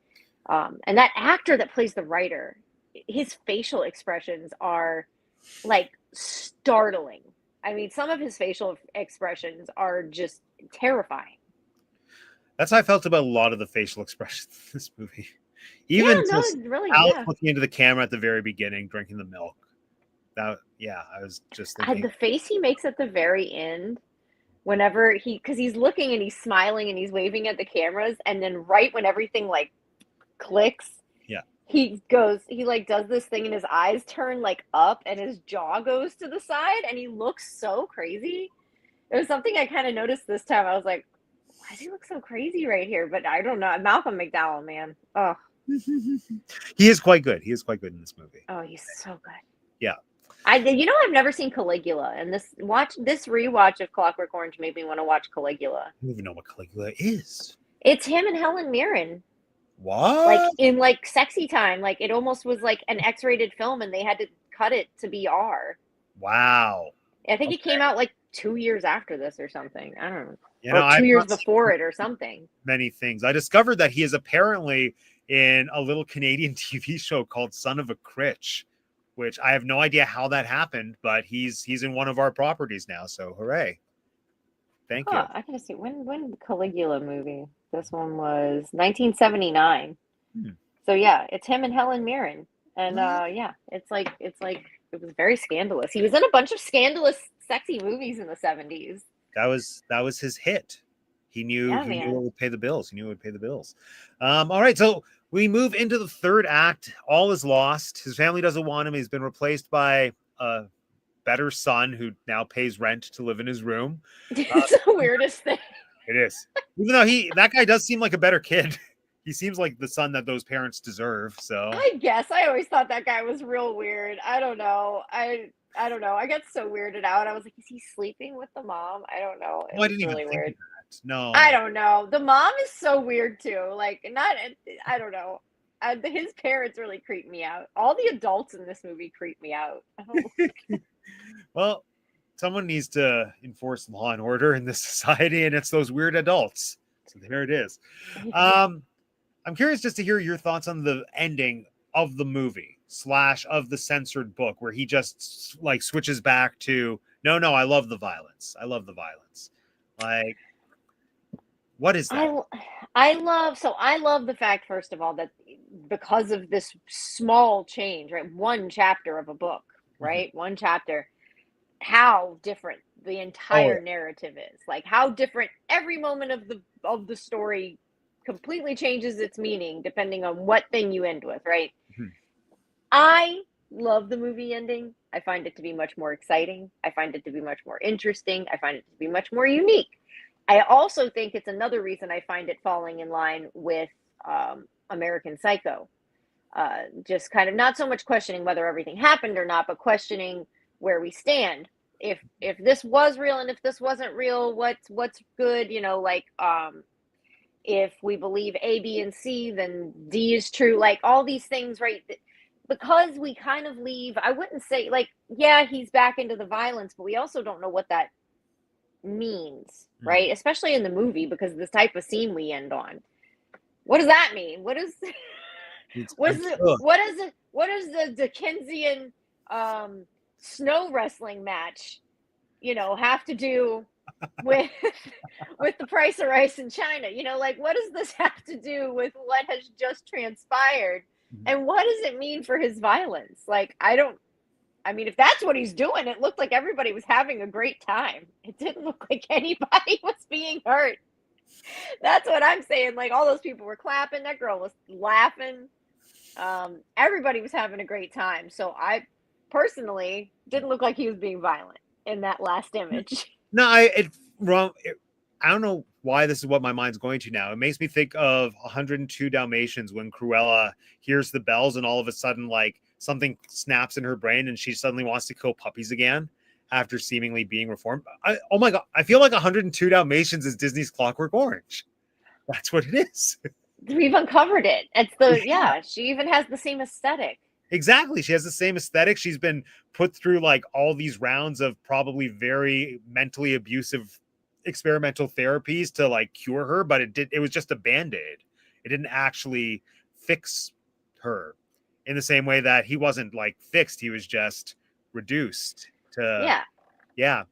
And that actor that plays the writer, his facial expressions are like startling. I mean, some of his facial expressions are just terrifying. That's how I felt about a lot of the facial expressions in this movie. Even Alex looking into the camera at the very beginning, drinking the milk. I was just thinking. The face he makes at the very end, whenever because he's looking and he's smiling and he's waving at the cameras, and then right when everything like clicks, he like does this thing and his eyes turn like up and his jaw goes to the side and he looks so crazy. It was something I kind of noticed this time. I was like, why does he look so crazy right here? But I don't know. Malcolm McDowell, man. Oh, he is quite good. He is quite good in this movie. Oh, he's so good. Yeah. I've never seen Caligula, and this rewatch of Clockwork Orange made me want to watch Caligula. I don't even know what Caligula is. It's him and Helen Mirren. What? Like in like sexy time, like it almost was like an X-rated film, and they had to cut it to be R. Wow. I think it came out like 2 years after this or something. I don't know. Or 2 years before it or something. Many things. I discovered that he is apparently in a little Canadian TV show called Son of a Critch, which I have no idea how that happened, but he's in one of our properties now. So hooray. Thank you. I gotta see when the Caligula movie. This one was 1979. So yeah, it's him and Helen Mirren. And it's like it was very scandalous. He was in a bunch of scandalous, sexy movies in the 70s. That was his hit. He knew it would pay the bills. He knew it would pay the bills. All right, so we move into the third act. All is lost. His family doesn't want him. He's been replaced by a better son who now pays rent to live in his room. It's the weirdest thing. It is. Even though that guy does seem like a better kid. He seems like the son that those parents deserve. So I guess I always thought that guy was real weird. I don't know. I don't know. I got so weirded out. I was like, is he sleeping with the mom? I don't know. I didn't even think of that. No. I don't know. The mom is so weird too. Like, I don't know. His parents really creep me out. All the adults in this movie creep me out. Well, someone needs to enforce law and order in this society, and it's those weird adults. So there it is. I'm curious just to hear your thoughts on the ending of the movie / of the censored book, where he just like switches back to, no, I love the violence. I love the violence. Like, what is that? I love the fact, first of all, that because of this small change, right? One chapter of a book, right? One chapter, how different the entire narrative is. Like how different every moment of the story completely changes its meaning depending on what thing you end with, right? I love the movie ending. I find it to be much more exciting. I find it to be much more interesting. I find it to be much more unique. I also think it's another reason I find it falling in line with American Psycho. Just kind of not so much questioning whether everything happened or not, but questioning where we stand. If this was real and if this wasn't real, what's good? If we believe A, B, and C, then D is true. Like all these things, right? Because we kind of leave, I wouldn't say like, yeah, he's back into the violence, but we also don't know what that means, right? Especially in the movie, because this type of scene we end on. What does that mean? What is the Dickensian snow wrestling match, have to do with the price of rice in China? Like what does this have to do with what has just transpired? And what does it mean for his violence? Like, if that's what he's doing, it looked like everybody was having a great time. It didn't look like anybody was being hurt. That's what I'm saying. Like all those people were clapping. That girl was laughing. Everybody was having a great time. So personally didn't look like he was being violent in that last image. No, I don't know why this is what my mind's going to now. It makes me think of 102 Dalmatians when Cruella hears the bells and all of a sudden, like, something snaps in her brain and she suddenly wants to kill puppies again after seemingly being reformed. Oh my God. I feel like 102 Dalmatians is Disney's Clockwork Orange. That's what it is. We've uncovered it. It's yeah, she even has the same aesthetic. Exactly. She has the same aesthetic. She's been put through like all these rounds of probably very mentally abusive experimental therapies to like cure her, but it was just a band-aid. It didn't actually fix her in the same way that he wasn't like fixed. He was just reduced to yeah.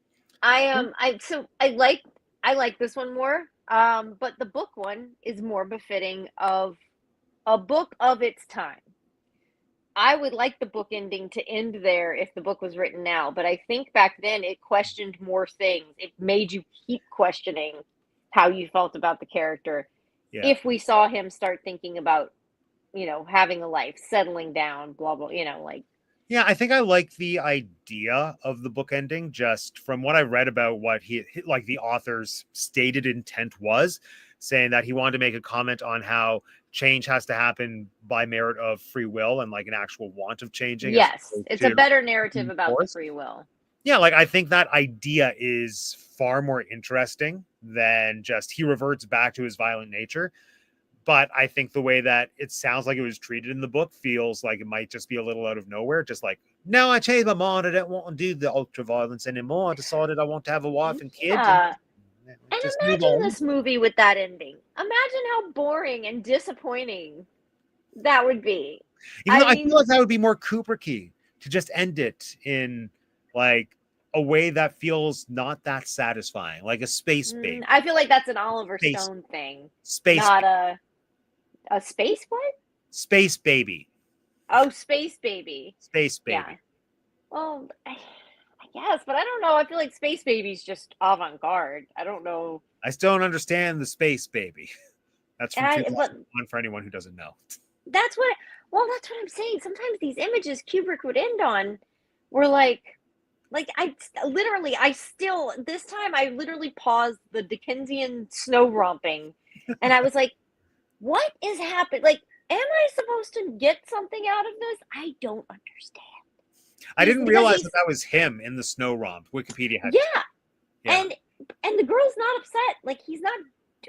I like this one more. But the book one is more befitting of a book of its time. I would like the book ending to end there if the book was written now, but I think back then it questioned more things. It made you keep questioning how you felt about the character. Yeah. If we saw him start thinking about, having a life, settling down, blah, blah, like. Yeah, I think I like the idea of the book ending just from what I read about what he like the author's stated intent was, saying that he wanted to make a comment on how change has to happen by merit of free will and like an actual want of changing. Yes, it's a better narrative about the free will. Yeah, like I think that idea is far more interesting than just he reverts back to his violent nature. But I think the way that it sounds like it was treated in the book feels like it might just be a little out of nowhere. Just like, no, I changed my mind. I don't want to do the ultra violence anymore. I decided I want to have a wife and kids. Yeah. And imagine this movie with that ending. Imagine how boring and disappointing that would be. I feel like that would be more Kubricky to just end it in like a way that feels not that satisfying, like a space baby. I feel like that's an Oliver Stone thing. Not a space what? Space baby. Oh, space baby. Space baby. Yeah. Well, I guess, but I don't know. I feel like Space Baby's just avant-garde. I don't know. I still don't understand the Space Baby. That's from 2001 for anyone who doesn't know. That's what I'm saying. Sometimes these images Kubrick would end on were like this time I literally paused the Dickensian snow romping and I was like, what is happening? Like, am I supposed to get something out of this? I don't understand. I didn't realize that was him in the snow romp. Wikipedia had yeah. And the girl's not upset. Like, he's not,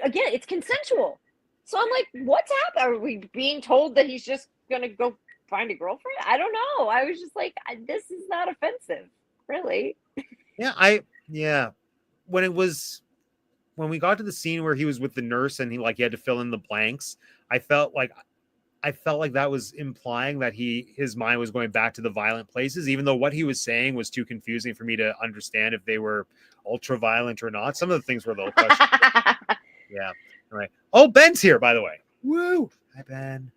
again, it's consensual. So I'm like, what's happening? Are we being told that he's just gonna go find a girlfriend? I don't know. I was just like, this is not offensive, really. Yeah. When we got to the scene where he was with the nurse and he had to fill in the blanks, I felt like that was implying that his mind was going back to the violent places, even though what he was saying was too confusing for me to understand if they were ultra violent or not. Some of the things were a little questionable. Yeah. All right. Oh, Ben's here, by the way. Woo! Hi, Ben.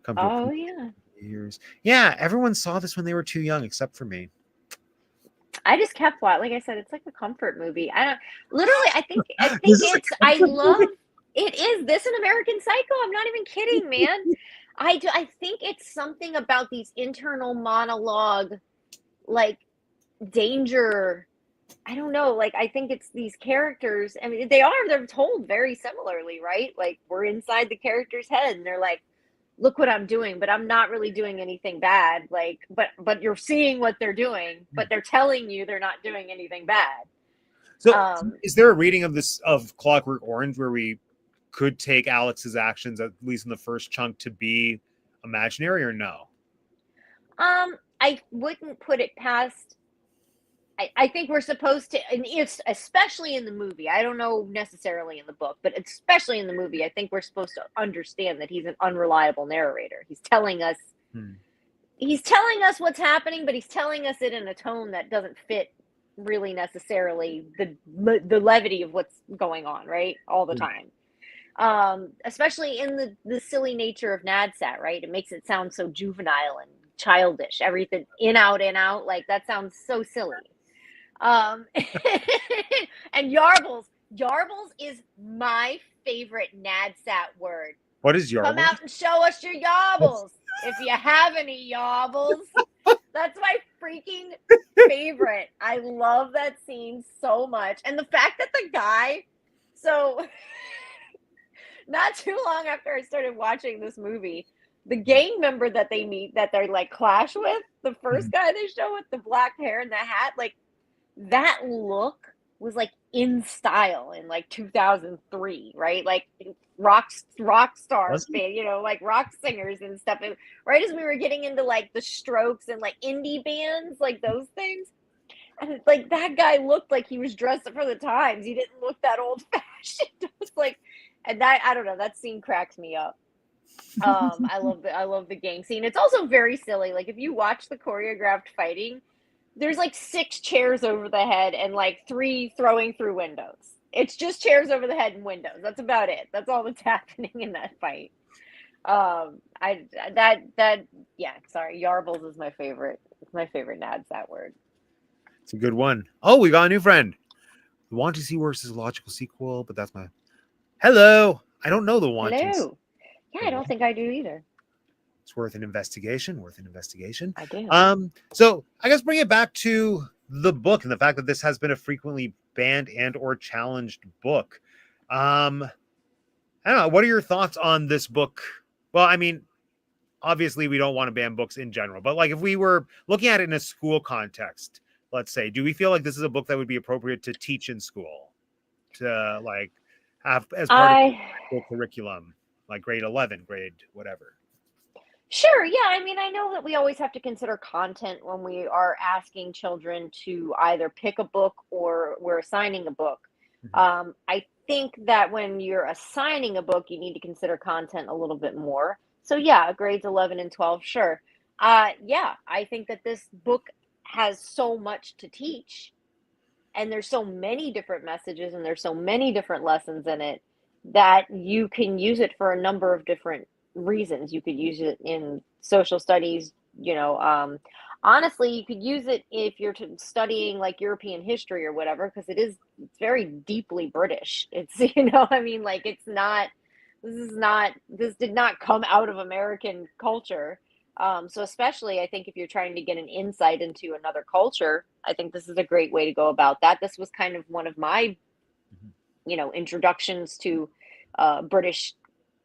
Yeah. Years. Yeah, everyone saw this when they were too young, except for me. I just kept watching. Like I said, it's like a comfort movie. I think it is This an American Psycho. I'm not even kidding, man. I think it's something about these internal monologue, like danger. I don't know. Like, I think it's these characters. I mean, they're told very similarly, right? Like, we're inside the character's head and they're like, look what I'm doing, but I'm not really doing anything bad. Like, but you're seeing what they're doing, but they're telling you they're not doing anything bad. So is there a reading of Clockwork Orange where we could take Alex's actions, at least in the first chunk, to be imaginary or no? I wouldn't put it past. I think we're supposed to, and especially in the movie, I don't know necessarily in the book, but especially in the movie, I think we're supposed to understand that he's an unreliable narrator. He's telling us what's happening, but he's telling us it in a tone that doesn't fit really necessarily the levity of what's going on, right? All the time. Especially in the silly nature of NADSAT, right? It makes it sound so juvenile and childish. Everything in, out, like that sounds so silly. And Yarbles is my favorite NADSAT word. What is Come Yarbles? out and show us your yobbles. If you have any yobbles. That's my freaking favorite. I love that scene so much. And the fact that the guy, so not too long after I started watching this movie, the gang member that they meet, that they're like clash with, the first guy they show with the black hair and the hat, like that look was like in style in like 2003, right? Like rock star Was he? fan, like rock singers and stuff. And right as we were getting into like the Strokes and like indie bands, like those things. And it's like that guy looked like he was dressed up for the times. He didn't look that old fashioned. It was like, and that, I don't know, that scene cracks me up. I love the gang scene. It's also very silly. Like if you watch the choreographed fighting, there's like 6 chairs over the head and like 3 throwing through windows. It's just chairs over the head and windows. That's about it. That's all that's happening in that fight. I that yeah, sorry, Yarbles is my favorite. It's my favorite Nads, that word. It's a good one. Oh, we got a new friend. The Want to See Worse is a logical sequel, but that's my hello. I don't know the Want to. Hello. Yeah, I don't think I do either. It's worth an investigation. Worth an investigation. I do. So I guess bring it back to the book and the fact that this has been a frequently banned and or challenged book. I don't know. What are your thoughts on this book? Well, I mean, obviously we don't want to ban books in general, but like if we were looking at it in a school context, let's say, do we feel like this is a book that would be appropriate to teach in school, to like have as part of the curriculum, like grade 11, grade whatever? Sure, yeah. I mean, I know that we always have to consider content when we are asking children to either pick a book or we're assigning a book. I think that when you're assigning a book, you need to consider content a little bit more. So yeah, grades 11 and 12, sure. Yeah, I think that this book has so much to teach, and there's so many different messages and there's so many different lessons in it that you can use it for a number of different reasons. You could use it in social studies, honestly, you could use it if you're studying like European history or whatever, because it's very deeply British. It's, I mean, like this did not come out of American culture. So especially, I think if you're trying to get an insight into another culture, I think this is a great way to go about that. This was kind of one of my, introductions to British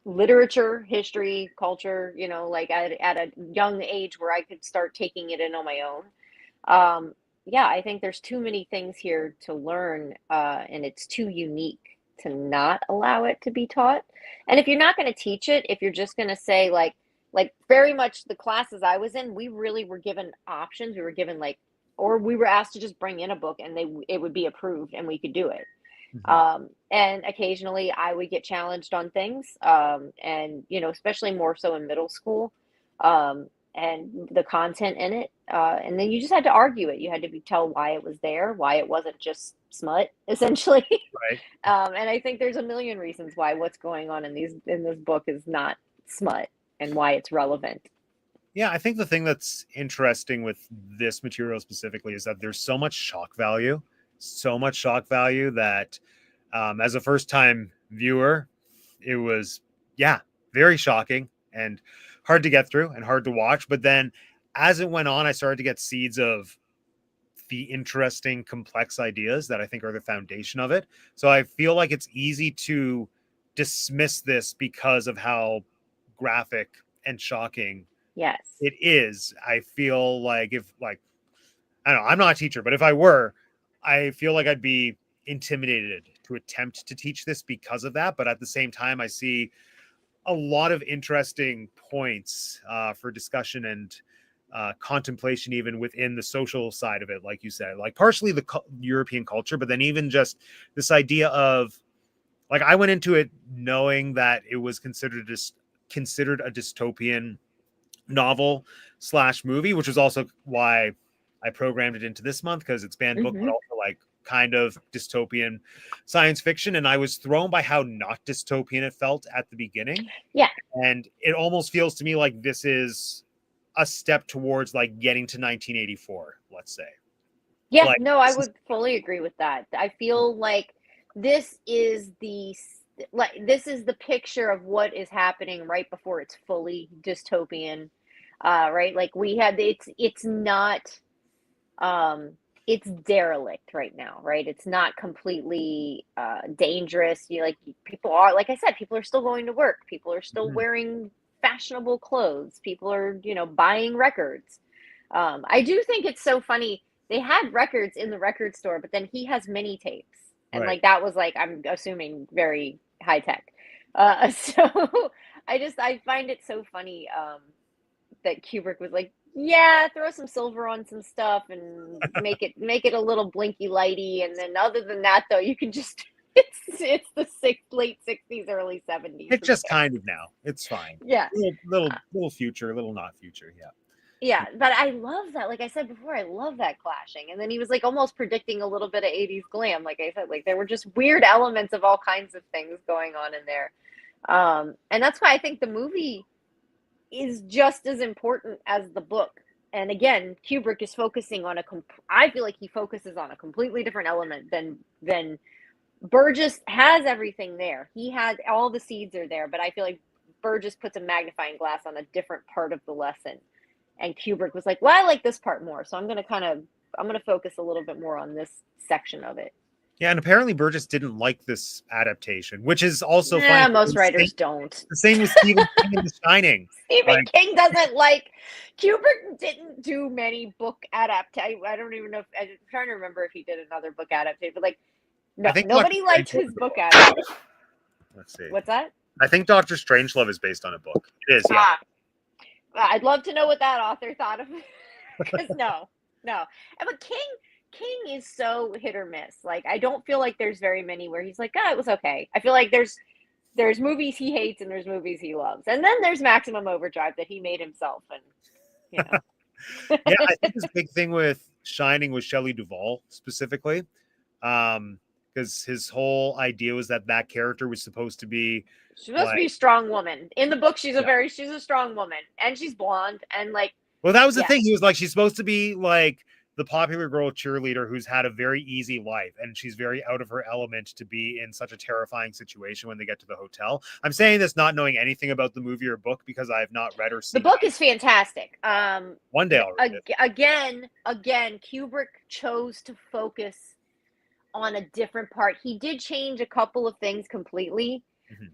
literature, history, culture, like at a young age where I could start taking it in on my own. Yeah, I think there's too many things here to learn, and it's too unique to not allow it to be taught. And if you're not going to teach it, if you're just going to say like very much the classes I was in, we really were given options. We were given or we were asked to just bring in a book and it would be approved and we could do it. And occasionally I would get challenged on things, and especially more so in middle school, and the content in it, and then you just had to argue it. You had to tell why it was there, why it wasn't just smut, essentially. Right. And I think there's a million reasons why what's going on in this book is not smut and why it's relevant. Yeah, I think the thing that's interesting with this material specifically is that there's so much shock value that as a first time viewer, it was, yeah, very shocking and hard to get through and hard to watch. But then as it went on, I started to get seeds of the interesting, complex ideas that I think are the foundation of it. So I feel like it's easy to dismiss this because of how graphic and shocking Yes. it is. I feel like I don't know, I'm not a teacher, but if I were, I feel like I'd be intimidated to attempt to teach this because of that. But at the same time, I see a lot of interesting points for discussion and contemplation, even within the social side of it, like you said, like partially the European culture, but then even just this idea of, like, I went into it knowing that it was considered a dystopian novel / movie, which was also why I programmed it into this month, because it's banned book, but also like kind of dystopian science fiction. And I was thrown by how not dystopian it felt at the beginning. Yeah. And it almost feels to me like this is a step towards like getting to 1984, let's say. Yeah, no, I would fully agree with that. I feel like this is like this is the picture of what is happening right before it's fully dystopian, right? Like we had it's not it's derelict right now, right? It's not completely dangerous. You like people are, like I said, people are still going to work. People are still Mhm. wearing fashionable clothes. People are, buying records. I do think it's so funny. They had records in the record store, but then he has mini tapes, and Right. like that was like I'm assuming very high tech. So I find it so funny that Kubrick was like, yeah, throw some silver on some stuff and make it a little blinky lighty, and then other than that, though, you can just it's the late 60s, early 70s. It's just kind of now. It's fine. Yeah, Little future, little not future. Yeah. yeah, but I love that. Like I said before, I love that clashing. And then he was like almost predicting a little bit of 80s glam. Like I said, like there were just weird elements of all kinds of things going on in there. And that's why I think the movie is just as important as the book. And again, Kubrick is focusing on I feel like he focuses on a completely different element than Burgess has everything there. He has all the seeds are there, but I feel like Burgess puts a magnifying glass on a different part of the lesson. And Kubrick was like, "Well, I like this part more, so I'm going to focus a little bit more on this section of it." Yeah, and apparently Burgess didn't like this adaptation, which is also funny. Yeah, most writers don't. The same with Stephen King in The Shining. Stephen Like, King doesn't like Kubrick didn't do many book adaptations. I don't even know if I'm trying to remember if he did another book adaptation, but like I no, think Doctor nobody liked Strangelove his is a book book. adaptation. Let's see. What's that? I think Doctor Strangelove is based on a book. It is, yeah. Ah, I'd love to know what that author thought of it. Because no. But King is so hit or miss. Like I don't feel like there's very many where he's like, it was okay. I feel like there's movies he hates and there's movies he loves. And then there's Maximum Overdrive that he made himself, and you know. Yeah, I think his big thing with Shining was Shelley Duvall specifically. Because his whole idea was that character was supposed to be She's supposed to be a strong woman. In the book, she's yeah. a strong woman. And she's blonde and like Well, that was the yeah. thing. He was like, she's supposed to be like the popular girl cheerleader who's had a very easy life, and she's very out of her element to be in such a terrifying situation when they get to the hotel. I'm saying this not knowing anything about the movie or book because I have not read or seen The book it. is fantastic. One day I'll read it. Again, Kubrick chose to focus on a different part. He did change a couple of things completely,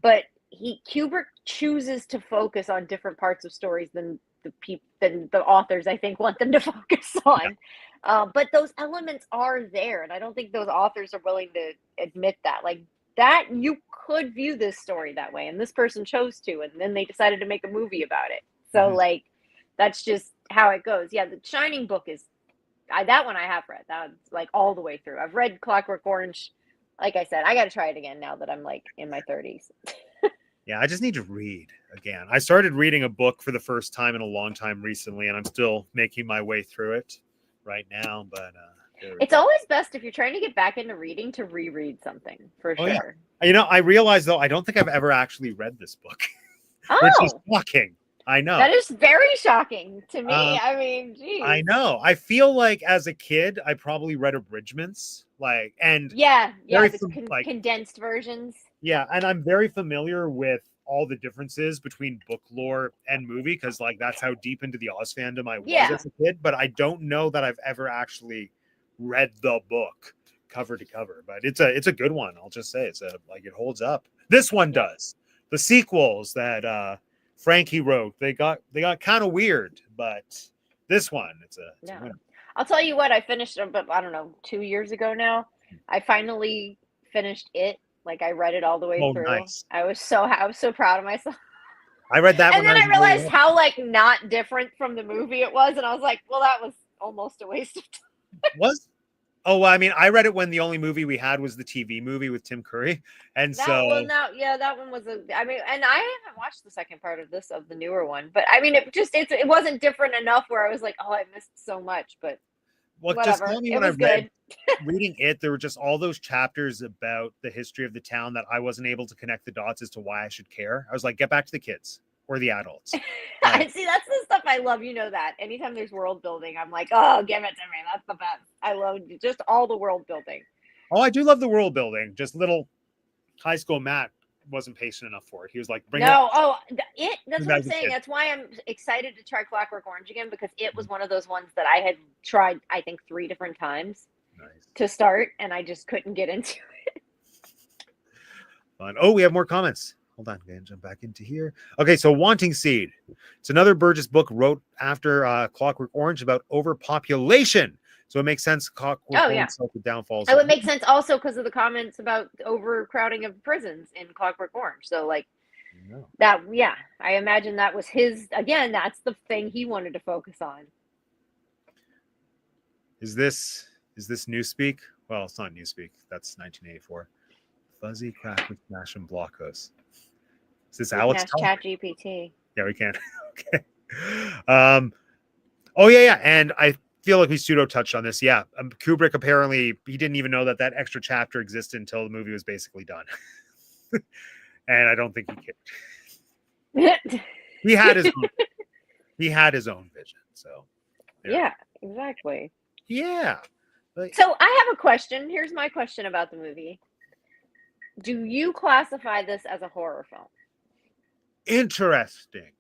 but Kubrick chooses to focus on different parts of stories than the authors I think want them to focus on. But those elements are there, and I don't think those authors are willing to admit that. Like that, you could view this story that way, and this person chose to, and then they decided to make a movie about it. So like, that's just how it goes. Yeah, the Shining book is that one I have read. That's like all the way through. I've read Clockwork Orange. Like I said, I got to try it again now that I'm like in my 30s. Yeah, I just need to read again. I started reading a book for the first time in a long time recently, and I'm still making my way through it right now. But it's always best if you're trying to get back into reading to reread something for sure. Yeah. You know, I realize though, I don't think I've ever actually read this book, which is shocking. I know. That is very shocking to me. I mean, geez. I know. I feel like as a kid, I probably read abridgments, the condensed versions. Yeah, and I'm very familiar with all the differences between book lore and movie because, like, that's how deep into the Oz fandom I was as a kid. But I don't know that I've ever actually read the book cover to cover. But it's a good one. I'll just say it holds up. This one does. The sequels that Frankie wrote, they got kind of weird, but this one, it's a winner. I'll tell you what, I finished but I don't know, 2 years ago now. I finally finished it. Like I read it all the way through. Nice. I was so proud of myself. I read that and then I realized how like not different from the movie it was, and I was like, well, that was almost a waste of time. Was? Oh, well, I mean, I read it when the only movie we had was the TV movie with Tim Curry, and that one was I mean, and I haven't watched the second part of the newer one, but I mean, it wasn't different enough where I was like, oh, I missed so much, but whatever. Just tell me when I read reading it, there were just all those chapters about the history of the town that I wasn't able to connect the dots as to why I should care. I was like, get back to the kids or the adults. See, that's the stuff I love. You know that. Anytime there's world building, I'm like, oh, give it to me. That's the best. I love just all the world building. Oh, I do love the world building. Just little high school Matt wasn't patient enough for it. He was like, bring No, that's bring what back I'm the saying. kid. That's why I'm excited to try Clockwork Orange again, because it was one of those ones that I had tried, I think, 3 different times Nice. to start, and I just couldn't get into it. Fun. Oh, we have more comments. Hold on, gonna jump back into here. Okay, so Wanting Seed. It's another Burgess book wrote after Clockwork Orange about overpopulation. So it makes sense. Clockwork Oh, Orange yeah. felt the downfalls. It would make sense also because of the comments about overcrowding of prisons in Clockwork Orange. So, like, No. that, yeah, I imagine that was his, again, that's the thing he wanted to focus on. Is this Newspeak? Well, it's not Newspeak. That's 1984. Fuzzy Cracker Smash and Blockhouse. Is this We can Alex? ask ChatGPT. Yeah, we can. Okay. Oh yeah. And I feel like we pseudo touched on this. Yeah. Kubrick, apparently he didn't even know that extra chapter existed until the movie was basically done. And I don't think he cared. He had his own vision. So yeah, exactly. Yeah. So I have a question. Here's my question about the movie. Do you classify this as a horror film? Interesting.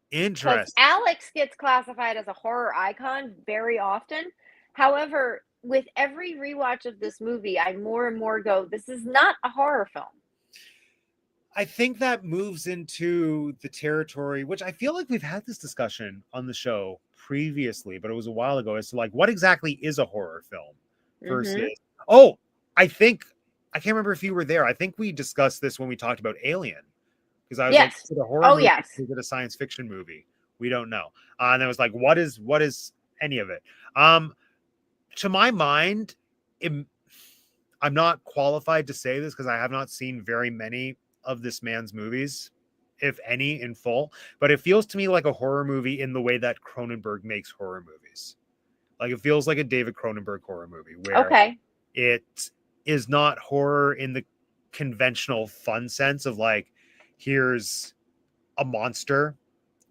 Because Alex gets classified as a horror icon very often. However, with every rewatch of this movie, I more and more go, this is not a horror film. I think that moves into the territory, which I feel like we've had this discussion on the show previously, but it was a while ago, as to like what exactly is a horror film versus I can't remember if you were there. I think we discussed this when we talked about Alien. Because I was like, is it a horror movie? Yes. Is it a science fiction movie? We don't know. And I was like, what is any of it? To my mind, I'm not qualified to say this because I have not seen very many of this man's movies, if any, in full. But it feels to me like a horror movie in the way that Cronenberg makes horror movies. Like it feels like a David Cronenberg horror movie where it is not horror in the conventional fun sense of like, here's a monster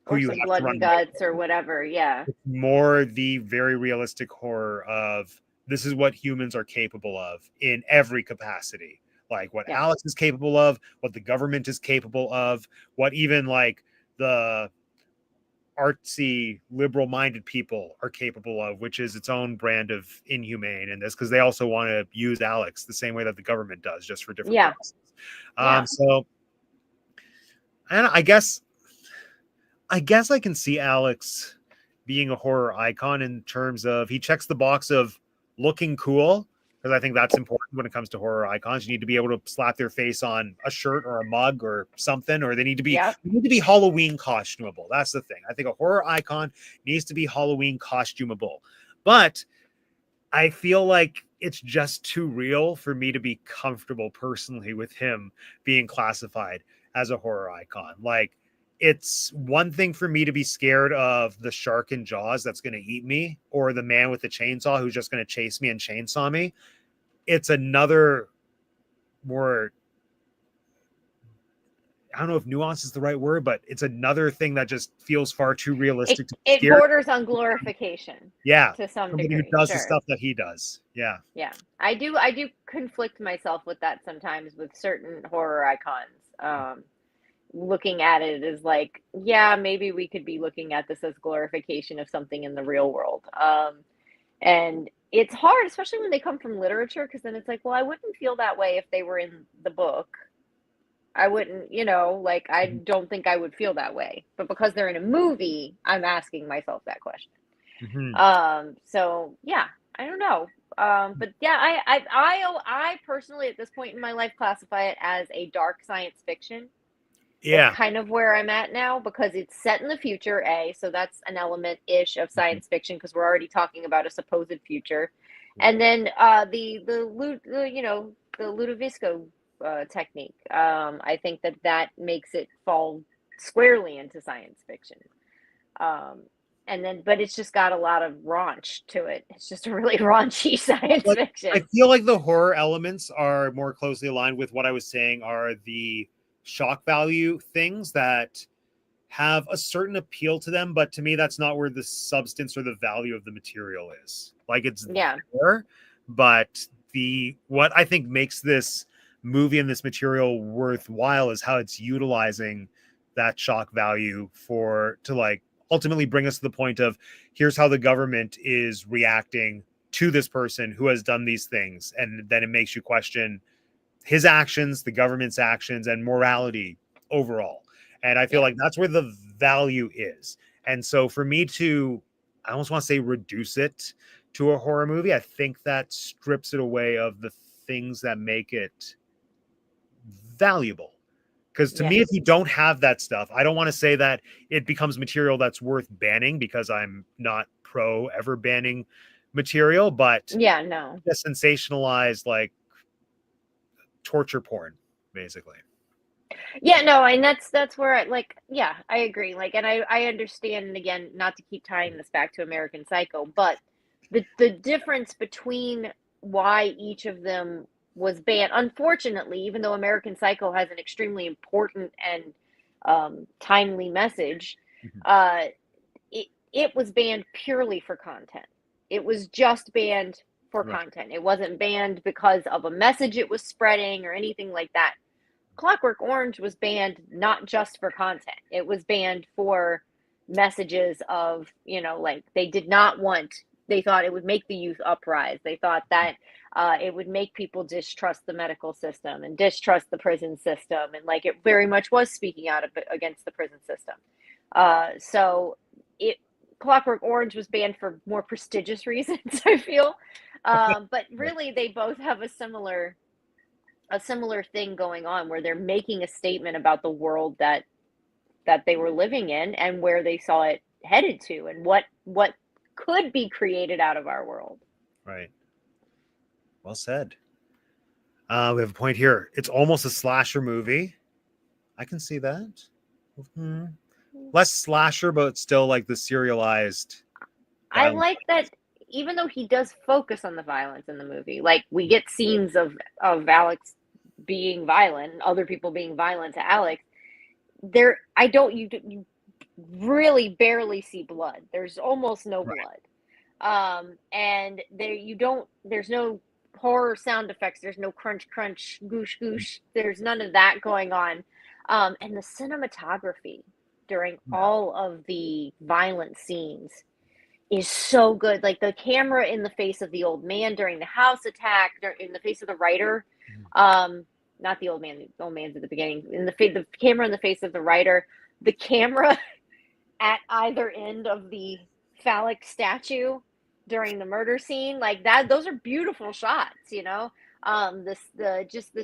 who you have blood and guts or whatever. Yeah. It's more the very realistic horror of this is what humans are capable of in every capacity. Like what Alex is capable of, what the government is capable of, what even like the artsy, liberal-minded people are capable of, which is its own brand of inhumane in this, because they also want to use Alex the same way that the government does, just for different purposes. So, and I guess I can see Alex being a horror icon in terms of he checks the box of looking cool, because I think that's important when it comes to horror icons. You need to be able to slap their face on a shirt or a mug or something, or they need to be Halloween costumable. That's the thing. I think a horror icon needs to be Halloween costumable. But I feel like it's just too real for me to be comfortable personally with him being classified as a horror icon. Like, it's one thing for me to be scared of the shark in Jaws that's going to eat me, or the man with the chainsaw who's just going to chase me and chainsaw me. It's another more, I don't know if nuance is the right word, but it's another thing that just feels far too realistic. It borders on glorification. Yeah. To some Somebody degree. who does the stuff that he does. Yeah. Yeah. I do conflict myself with that sometimes with certain horror icons. Looking at it is like, yeah, maybe we could be looking at this as glorification of something in the real world. And it's hard, especially when they come from literature, because then it's like, well, I wouldn't feel that way if they were in the book. I wouldn't, like, I don't think I would feel that way. But because they're in a movie, I'm asking myself that question. So yeah, I don't know. But yeah, I personally at this point in my life classify it as a dark science fiction. Yeah. It's kind of where I'm at now because it's set in the future, so that's an element-ish of science fiction because we're already talking about a supposed future. And then the Ludovico technique, I think that makes it fall squarely into science fiction. And then, but it's just got a lot of raunch to it. It's just a really raunchy science fiction. I feel like the horror elements are more closely aligned with what I was saying are the shock value things that have a certain appeal to them, but to me that's not where the substance or the value of the material is. Like it's there, but what I think makes this movie and this material worthwhile is how it's utilizing that shock value to like ultimately bring us to the point of here's how the government is reacting to this person who has done these things. And then it makes you question his actions, the government's actions, and morality overall. And I feel like that's where the value is. And so for me to, I almost want to say reduce it to a horror movie, I think that strips it away of the things that make it valuable. Because to me, if you don't have that stuff, I don't want to say that it becomes material that's worth banning, because I'm not pro ever banning material, but the sensationalized like torture porn, basically. And that's where I agree. Like, and I understand, and again, not to keep tying this back to American Psycho, but the difference between why each of them was banned, unfortunately, even though American Psycho has an extremely important and timely message, it was banned purely for content. It was just banned for content. It wasn't banned because of a message it was spreading or anything like that. Clockwork Orange was banned not just for content. It was banned for messages of, like they thought it would make the youth uprise. They thought that it would make people distrust the medical system and distrust the prison system. And like, it very much was speaking out against the prison system. Clockwork Orange was banned for more prestigious reasons, I feel. But really, they both have a similar thing going on, where they're making a statement about the world that they were living in and where they saw it headed to, and what could be created out of our world. Right. Well said. We have a point here. It's almost a slasher movie. I can see that. Less slasher, but still like the serialized violence. I like that, even though he does focus on the violence in the movie. Like, we get scenes of Alex being violent, other people being violent to Alex. You really barely see blood. There's almost no blood. And there's no horror sound effects. There's no crunch, crunch, goosh, goosh. There's none of that going on. And the cinematography during all of the violent scenes is so good. Like, the camera in the face of the old man during the house attack, in the face of the writer, not the old man. The old man's at the beginning. The camera in the face of the writer, the camera at either end of the phallic statue during the murder scene, like that. Those are beautiful shots. The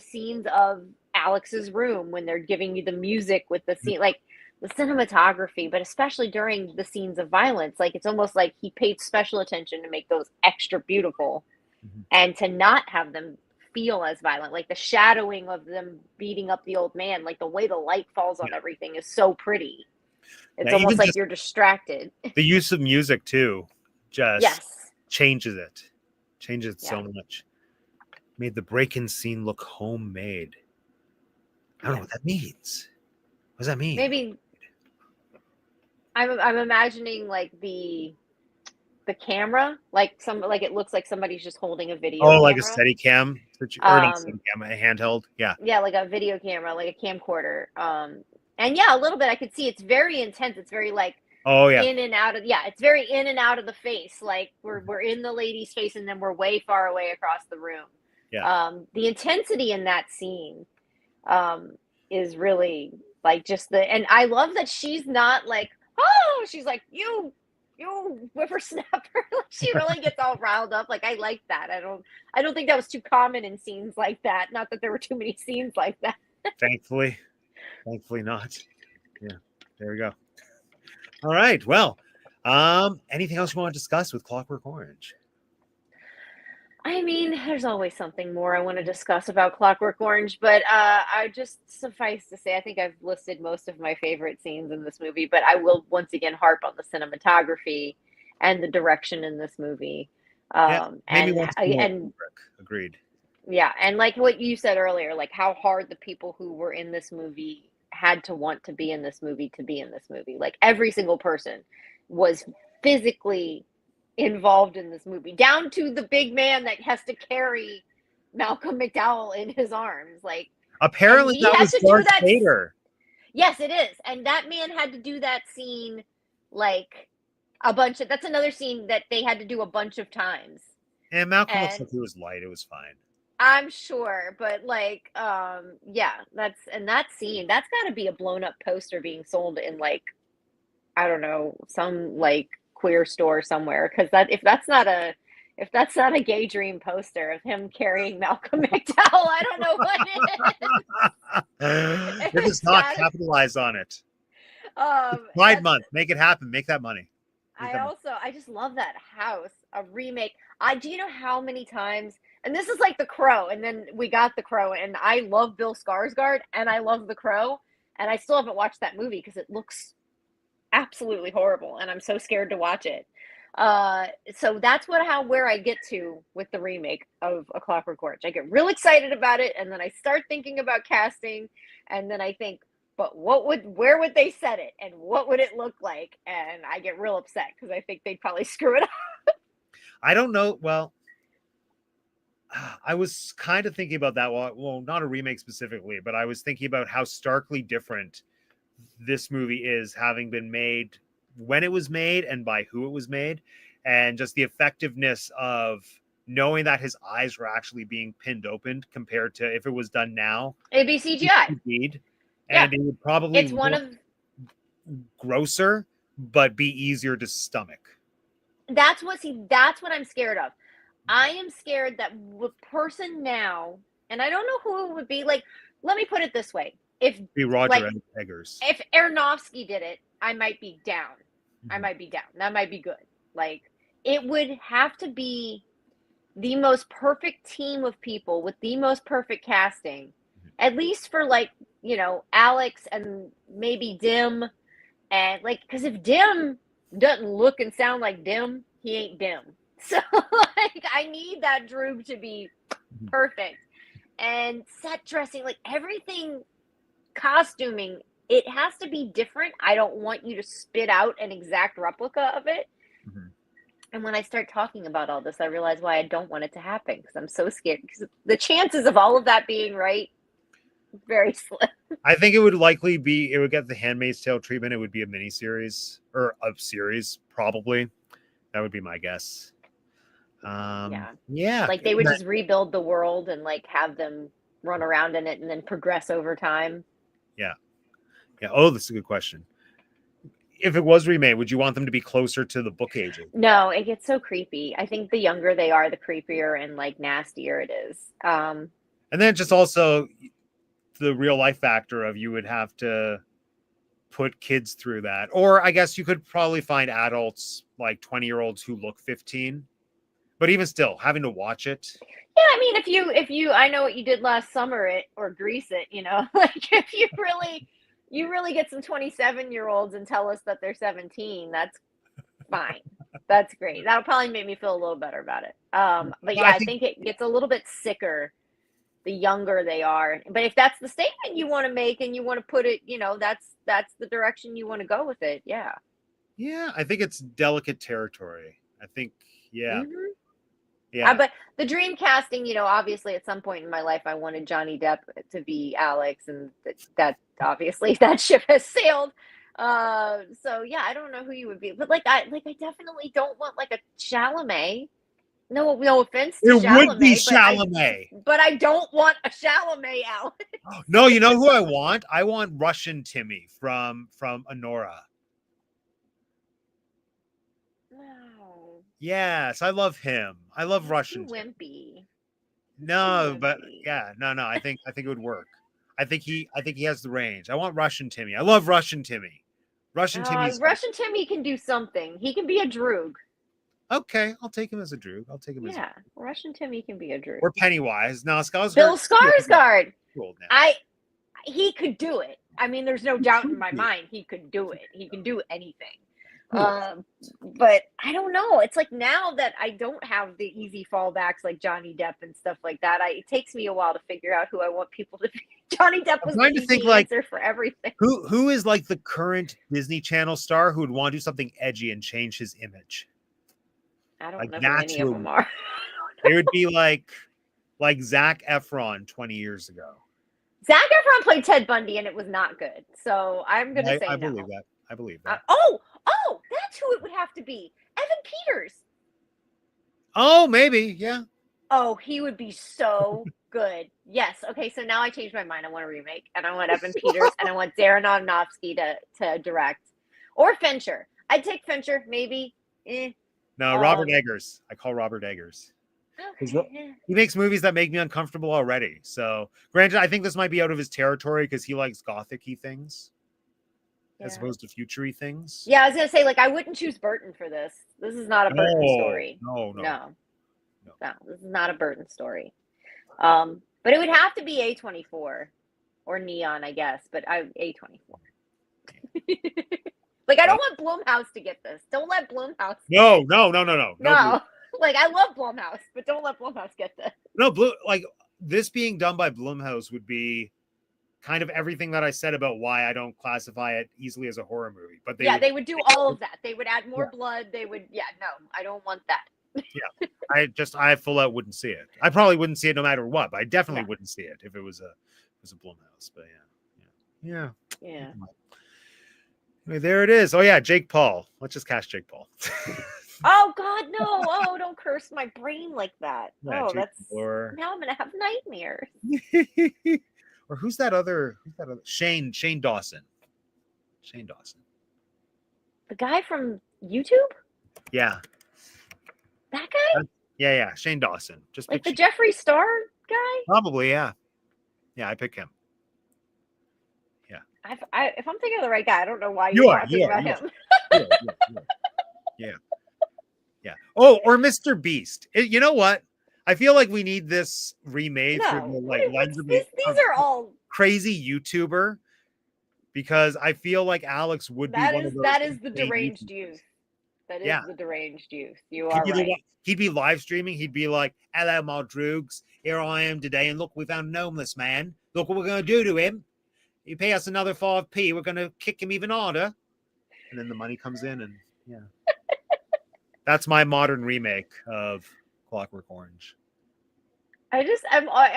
scenes of Alex's room when they're giving you the music with the scene, like the cinematography, but especially during the scenes of violence, like it's almost like he paid special attention to make those extra beautiful, and to not have them feel as violent. Like the shadowing of them beating up the old man, like the way the light falls on everything is so pretty. It's almost like you're distracted. The use of music too just changes it so much. Made the break-in scene look homemade. I don't know what that means. What does that mean? Maybe I'm imagining like the camera, like it looks like somebody's just holding a video. Oh, like a steady cam, or not steady cam, a handheld. Yeah, like a video camera, like a camcorder. And a little bit I could see it's very intense. It's very like in and out of it's very in and out of the face. Like we're in the lady's face and then we're way far away across the room. Yeah. The intensity in that scene is really like and I love that she's not like, oh, she's like, you whippersnapper. She really gets all riled up. Like, I like that. I don't think that was too common in scenes like that. Not that there were too many scenes like that. Thankfully not. Yeah, there we go. All right. Well, anything else you want to discuss with Clockwork Orange? I mean, there's always something more I want to discuss about Clockwork Orange, but I just suffice to say, I think I've listed most of my favorite scenes in this movie, but I will once again harp on the cinematography and the direction in this movie. Agreed. Yeah, and like what you said earlier, like how hard the people who were in this movie had to want to be in this movie to be in this movie. Like every single person was physically involved in this movie, down to the big man that has to carry Malcolm McDowell in his arms, like, and Apparently, he that had was to do Darth that. Vader. Yes, it is, and that man had to do that scene like a bunch of. That's another scene that they had to do a bunch of times, And Malcolm looks and like he was light. It was fine. I'm sure, but like, yeah, that scene. That's got to be a blown up poster being sold in like, I don't know, some like queer store somewhere. Because if that's not a gay dream poster of him carrying Malcolm McDowell, I don't know what is. If it's It's not, gotta, capitalize on it. It's Pride that's. Month. Make it happen. Make that money. Make that money. I just love that house. A remake. Do you know how many times? And this is like The Crow, and then we got The Crow, and I love Bill Skarsgård, and I love The Crow, and I still haven't watched that movie because it looks absolutely horrible, and I'm so scared to watch it. So that's where I get to with the remake of A Clockwork Orange. I get real excited about it, and then I start thinking about casting, and then I think, but where would they set it, and what would it look like? And I get real upset because I think they'd probably screw it up. I don't know. Well, I was kind of thinking about that. Well, not a remake specifically, but I was thinking about how starkly different this movie is, having been made when it was made and by who it was made, and just the effectiveness of knowing that his eyes were actually being pinned open compared to if it was done now. It'd be CGI. Indeed. Yeah. And it would probably It's one of grosser, but be easier to stomach. that's what I'm scared of. I am scared that the person now, and I don't know who it would be. Like, let me put it this way: if Be Roger like Eggers. if Aronofsky did it, I might be down. Mhm. I might be down. That might be good. Like, it would have to be the most perfect team of people with the most perfect casting, at least for like, Alex and maybe Dim, and like, because if Dim doesn't look and sound like Dim, he ain't Dim. So like, I need that Droog to be perfect, and set dressing, like everything, costuming, it has to be different. I don't want you to spit out an exact replica of it. Mhm. And when I start talking about all this, I realize why I don't want it to happen, because I'm so scared. Because the chances of all of that being right, very slim. I think it would likely be, it would get the Handmaid's Tale treatment. It would be a miniseries or a series, probably. That would be my guess. Yeah. Like, they would just rebuild the world and like have them run around in it and then progress over time. Yeah. Oh, this is a good question. If it was remade, would you want them to be closer to the book ages? No, it gets so creepy. I think the younger they are, the creepier and like nastier it is. And then just also the real life factor of, you would have to put kids through that. Or I guess you could probably find adults, like 20-year-olds who look 15. But even still, having to watch it. Yeah, I mean, if you, I know what you did last summer, or Grease it, like, if you really get some 27-year-olds and tell us that they're 17, that's fine. That's great. That'll probably make me feel a little better about it. But yeah, I think it gets a little bit sicker the younger they are. But if that's the statement you want to make and you want to put it, that's the direction you want to go with it. Yeah. Yeah, I think it's delicate territory. I think, yeah. Mm-hmm. Yeah. But the dream casting, obviously at some point in my life, I wanted Johnny Depp to be Alex, and that obviously that ship has sailed. So yeah, I don't know who you would be, but I definitely don't want like a Chalamet. No offense to It Chalamet, would be Chalamet. but I don't want a Chalamet Alex. No, you know who I want? I want Russian Timmy from Honora. No. Yes, I love him. I love He's Russian too Timmy. wimpy. No, but yeah, no. I think it would work. I think he has the range. I want Russian Timmy. I love Russian Timmy. Russian Timmy can do something. He can be a Droog. Okay, I'll take him as a Droog. I'll take him as Russian Timmy can be a Droog. Or Pennywise. No, Skarsgård. Bill Skarsgård. Cool now. He could do it. I mean, there's no doubt in my mind he could do it. He can do anything. But I don't know. It's like, now that I don't have the easy fallbacks like Johnny Depp and stuff like that, it takes me a while to figure out who I want people to be. Johnny Depp was the easy answer for everything. Who is like the current Disney Channel star who would want to do something edgy and change his image? I don't know who any of them are. It would be like like Zac Efron 20 years ago. Zac Efron played Ted Bundy, and it was not good. So I'm going to say I no. believe that. I believe that. Oh, that's who it would have to be. Evan Peters. Oh, maybe. Yeah. Oh, he would be so good. Yes. Okay, so now I changed my mind. I want a remake, and I want Evan Peters, and I want Darren Aronofsky to direct. Or Fincher. I'd take Fincher, maybe. No, Robert Eggers. I call Robert Eggers. Okay. He makes movies that make me uncomfortable already. So, granted, I think this might be out of his territory because he likes gothic-y things as opposed to future-y things. Yeah, I was going to say, like, I wouldn't choose Burton for this. This is not a Burton story. No. This is not a Burton story. But it would have to be A24 or Neon, I guess. But A24. Like, I don't want Blumhouse to get this. Don't let Blumhouse. No. Like, I love Blumhouse, but don't let Blumhouse get this. No, like this being done by Blumhouse would be kind of everything that I said about why I don't classify it easily as a horror movie. But they would do all of that. They would add more blood. They would, no, I don't want that. I full out wouldn't see it. I probably wouldn't see it no matter what, but I definitely wouldn't see it if it was a Blumhouse. But yeah. Anyway, there it is. Oh yeah, Jake Paul. Let's just cast Jake Paul. Oh God, no! Oh, don't curse my brain like that. Yeah, now I'm gonna have nightmares. Or who's that other? Shane Dawson. Shane Dawson. The guy from YouTube? Yeah. That guy? Yeah. Shane Dawson. Just like the Jeffree Star guy? Probably, yeah. Yeah, I pick him. Yeah. If I'm thinking of the right guy, I don't know why you're talking about him. Yeah. Oh, or Mr. Beast. You know what? I feel like we need this remade for the these are all crazy YouTuber, because I feel like Alex would be one of those. That is the deranged youth. That is the deranged youth. You are right. He'd be live streaming. He'd be like, "Hello, my droogs. Here I am today, and look, we found an homeless man. Look what we're going to do to him. You pay us another 5p, we're going to kick him even harder." And then the money comes in, and that's my modern remake of Clockwork Orange. I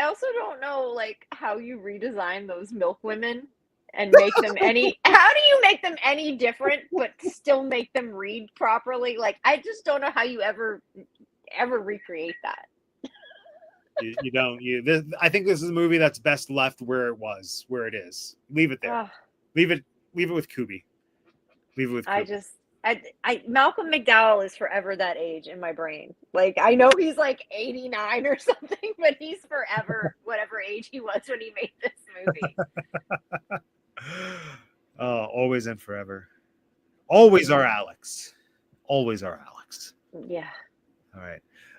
also don't know like how you redesign those milk women and make them how do you make them any different but still make them read properly? Like, I just don't know how you ever recreate that. You don't. I think this is a movie that's best left where it is. Leave it there. Leave it with Kubi. Leave it with Kubi. Malcolm McDowell is forever that age in my brain. Like, I know he's like 89 or something, but he's forever whatever age he was when he made this movie. Always and forever. Always our Alex. Always our Alex. Yeah.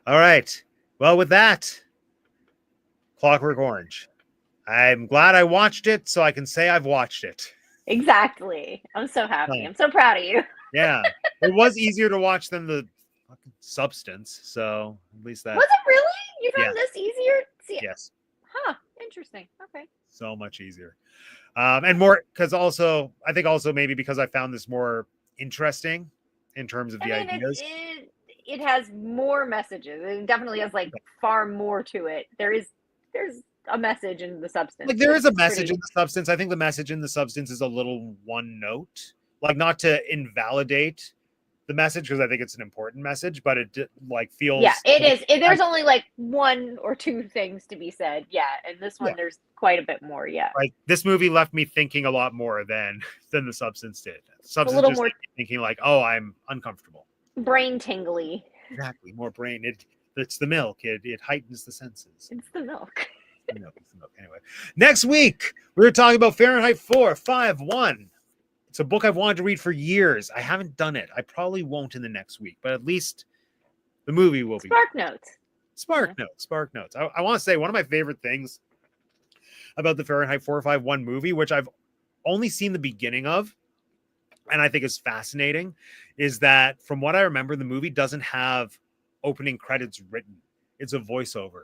All right. Well, with that, Clockwork Orange. I'm glad I watched it, so I can say I've watched it. Exactly. I'm so happy. I'm so proud of you. Yeah. It was easier to watch than the fucking Substance, so at least that. Was it really? You found this easier? Yes. Huh. Interesting. Okay. So much easier. And more, because also, I think also maybe because I found this more interesting in terms of the ideas. It has more messages. It definitely has like far more to it. There's a message in the Substance. Like, there is a message in the Substance. I think the message in the Substance is a little one note. Like, not to invalidate the message, because I think it's an important message, but it like feels. Yeah, it is. There's only like one or two things to be said. Yeah, and this one there's quite a bit more. Yeah, like this movie left me thinking a lot more than the Substance did. Substance a little just more thinking like, oh, I'm uncomfortable. Brain tingly. Exactly, more brain. It's the milk. It heightens the senses. It's the milk. It's the milk. Anyway, next week we're talking about Fahrenheit 451. It's a book I've wanted to read for years. I haven't done it. I probably won't in the next week, but at least the movie will be. Spark Notes. Spark Notes. I want to say one of my favorite things about the Fahrenheit 451 movie, which I've only seen the beginning of, and I think is fascinating, is that from what I remember, the movie doesn't have opening credits written. It's a voiceover,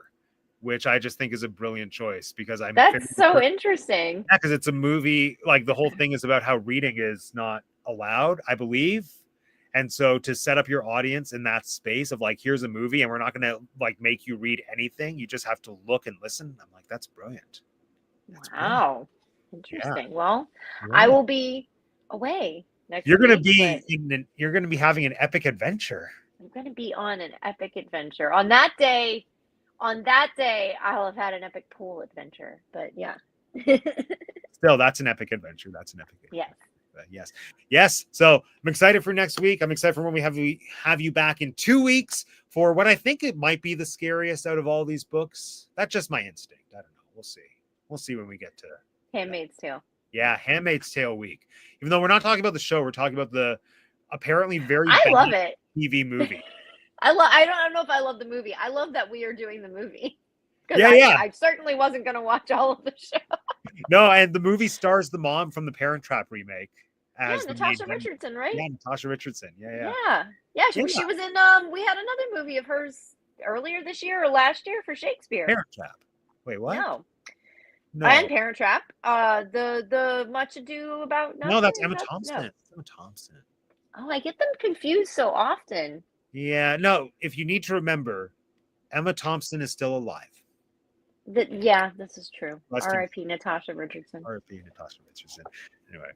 which I just think is a brilliant choice, because that's so interesting. Yeah, because it's a movie, like the whole thing is about how reading is not allowed, I believe. And so to set up your audience in that space of like, here's a movie and we're not going to like make you read anything. You just have to look and listen. I'm like, that's brilliant. That's brilliant. Wow. Interesting. Well, Yeah. I will be away next You're going to week, be you're going to be having an epic adventure. I'm going to be on an epic adventure. On that day, I'll have had an epic pool adventure. But yeah. Still, that's an epic adventure. That's an epic adventure. Yes. Yes. So I'm excited for next week. I'm excited for when we have you back in 2 weeks for what I think it might be the scariest out of all these books. That's just my instinct. I don't know. We'll see. We'll see when we get to Handmaid's Tale. Yeah, Handmaid's Tale week. Even though we're not talking about the show, we're talking about the apparently very I bad love it. TV movie. I don't know if I love the movie. I love that we are doing the movie. Yeah, I certainly wasn't going to watch all of the show. No, and the movie stars the mom from the Parent Trap remake. Yeah, Natasha Richardson, right? Yeah, Natasha Richardson. Yeah. She was in we had another movie of hers earlier this year or last year for Shakespeare. Parent Trap. Wait, what? No. No. And Parent Trap. The Much Ado About Nothing. No, that's Emma Thompson. No. Emma Thompson. Oh, I get them confused so often. Yeah, no, if you need to remember, Emma Thompson is still alive. This is true. Rest in R.I.P. Natasha Richardson. R.I.P. Natasha Richardson. Anyway,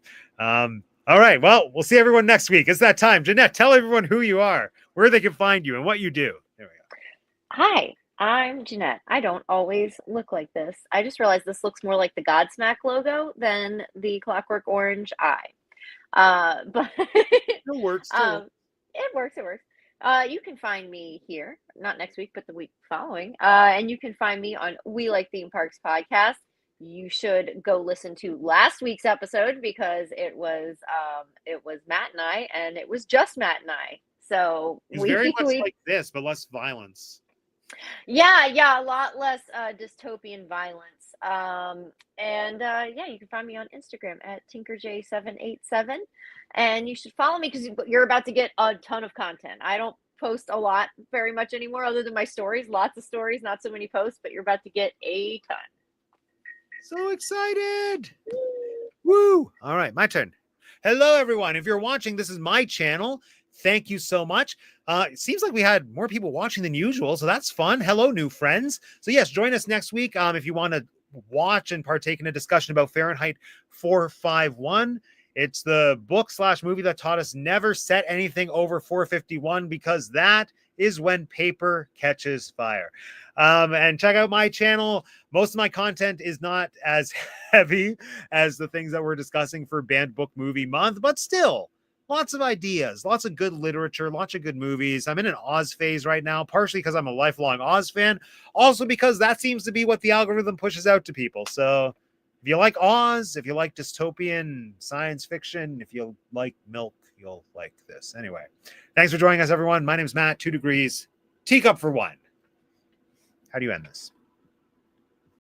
all right. Well, we'll see everyone next week. It's that time. Jeanette, tell everyone who you are, where they can find you, and what you do. There we go. Hi, I'm Jeanette. I don't always look like this. I just realized this looks more like the Godsmack logo than the Clockwork Orange eye. But It works. It works. You can find me here, not next week, but the week following. And you can find me on We Like Theme Parks podcast. You should go listen to last week's episode because it was Matt and I, and it was just Matt and I. So it's very much like this, but less violence. Yeah, a lot less dystopian violence. You can find me on Instagram at TinkerJ787, and you should follow me because you're about to get a ton of content. I don't post a lot very much anymore other than my stories. Lots of stories, not so many posts, but you're about to get a ton. So excited. Woo. All right, my turn. Hello, everyone. If you're watching, this is my channel. Thank you so much. It seems like we had more people watching than usual, so that's fun. Hello, new friends. So yes, join us next week if you want to watch and partake in a discussion about Fahrenheit 451. It's the book/movie that taught us never set anything over 451 because that is when paper catches fire. And check out my channel. Most of my content is not as heavy as the things that we're discussing for Banned Book Movie Month, but still, lots of ideas, lots of good literature, lots of good movies. I'm in an Oz phase right now, partially because I'm a lifelong Oz fan, also because that seems to be what the algorithm pushes out to people. So if you like Oz, if you like dystopian science fiction, if you like milk, you'll like this. Anyway, thanks for joining us, everyone. My name's Matt, 2 degrees, teacup for one. How do you end this?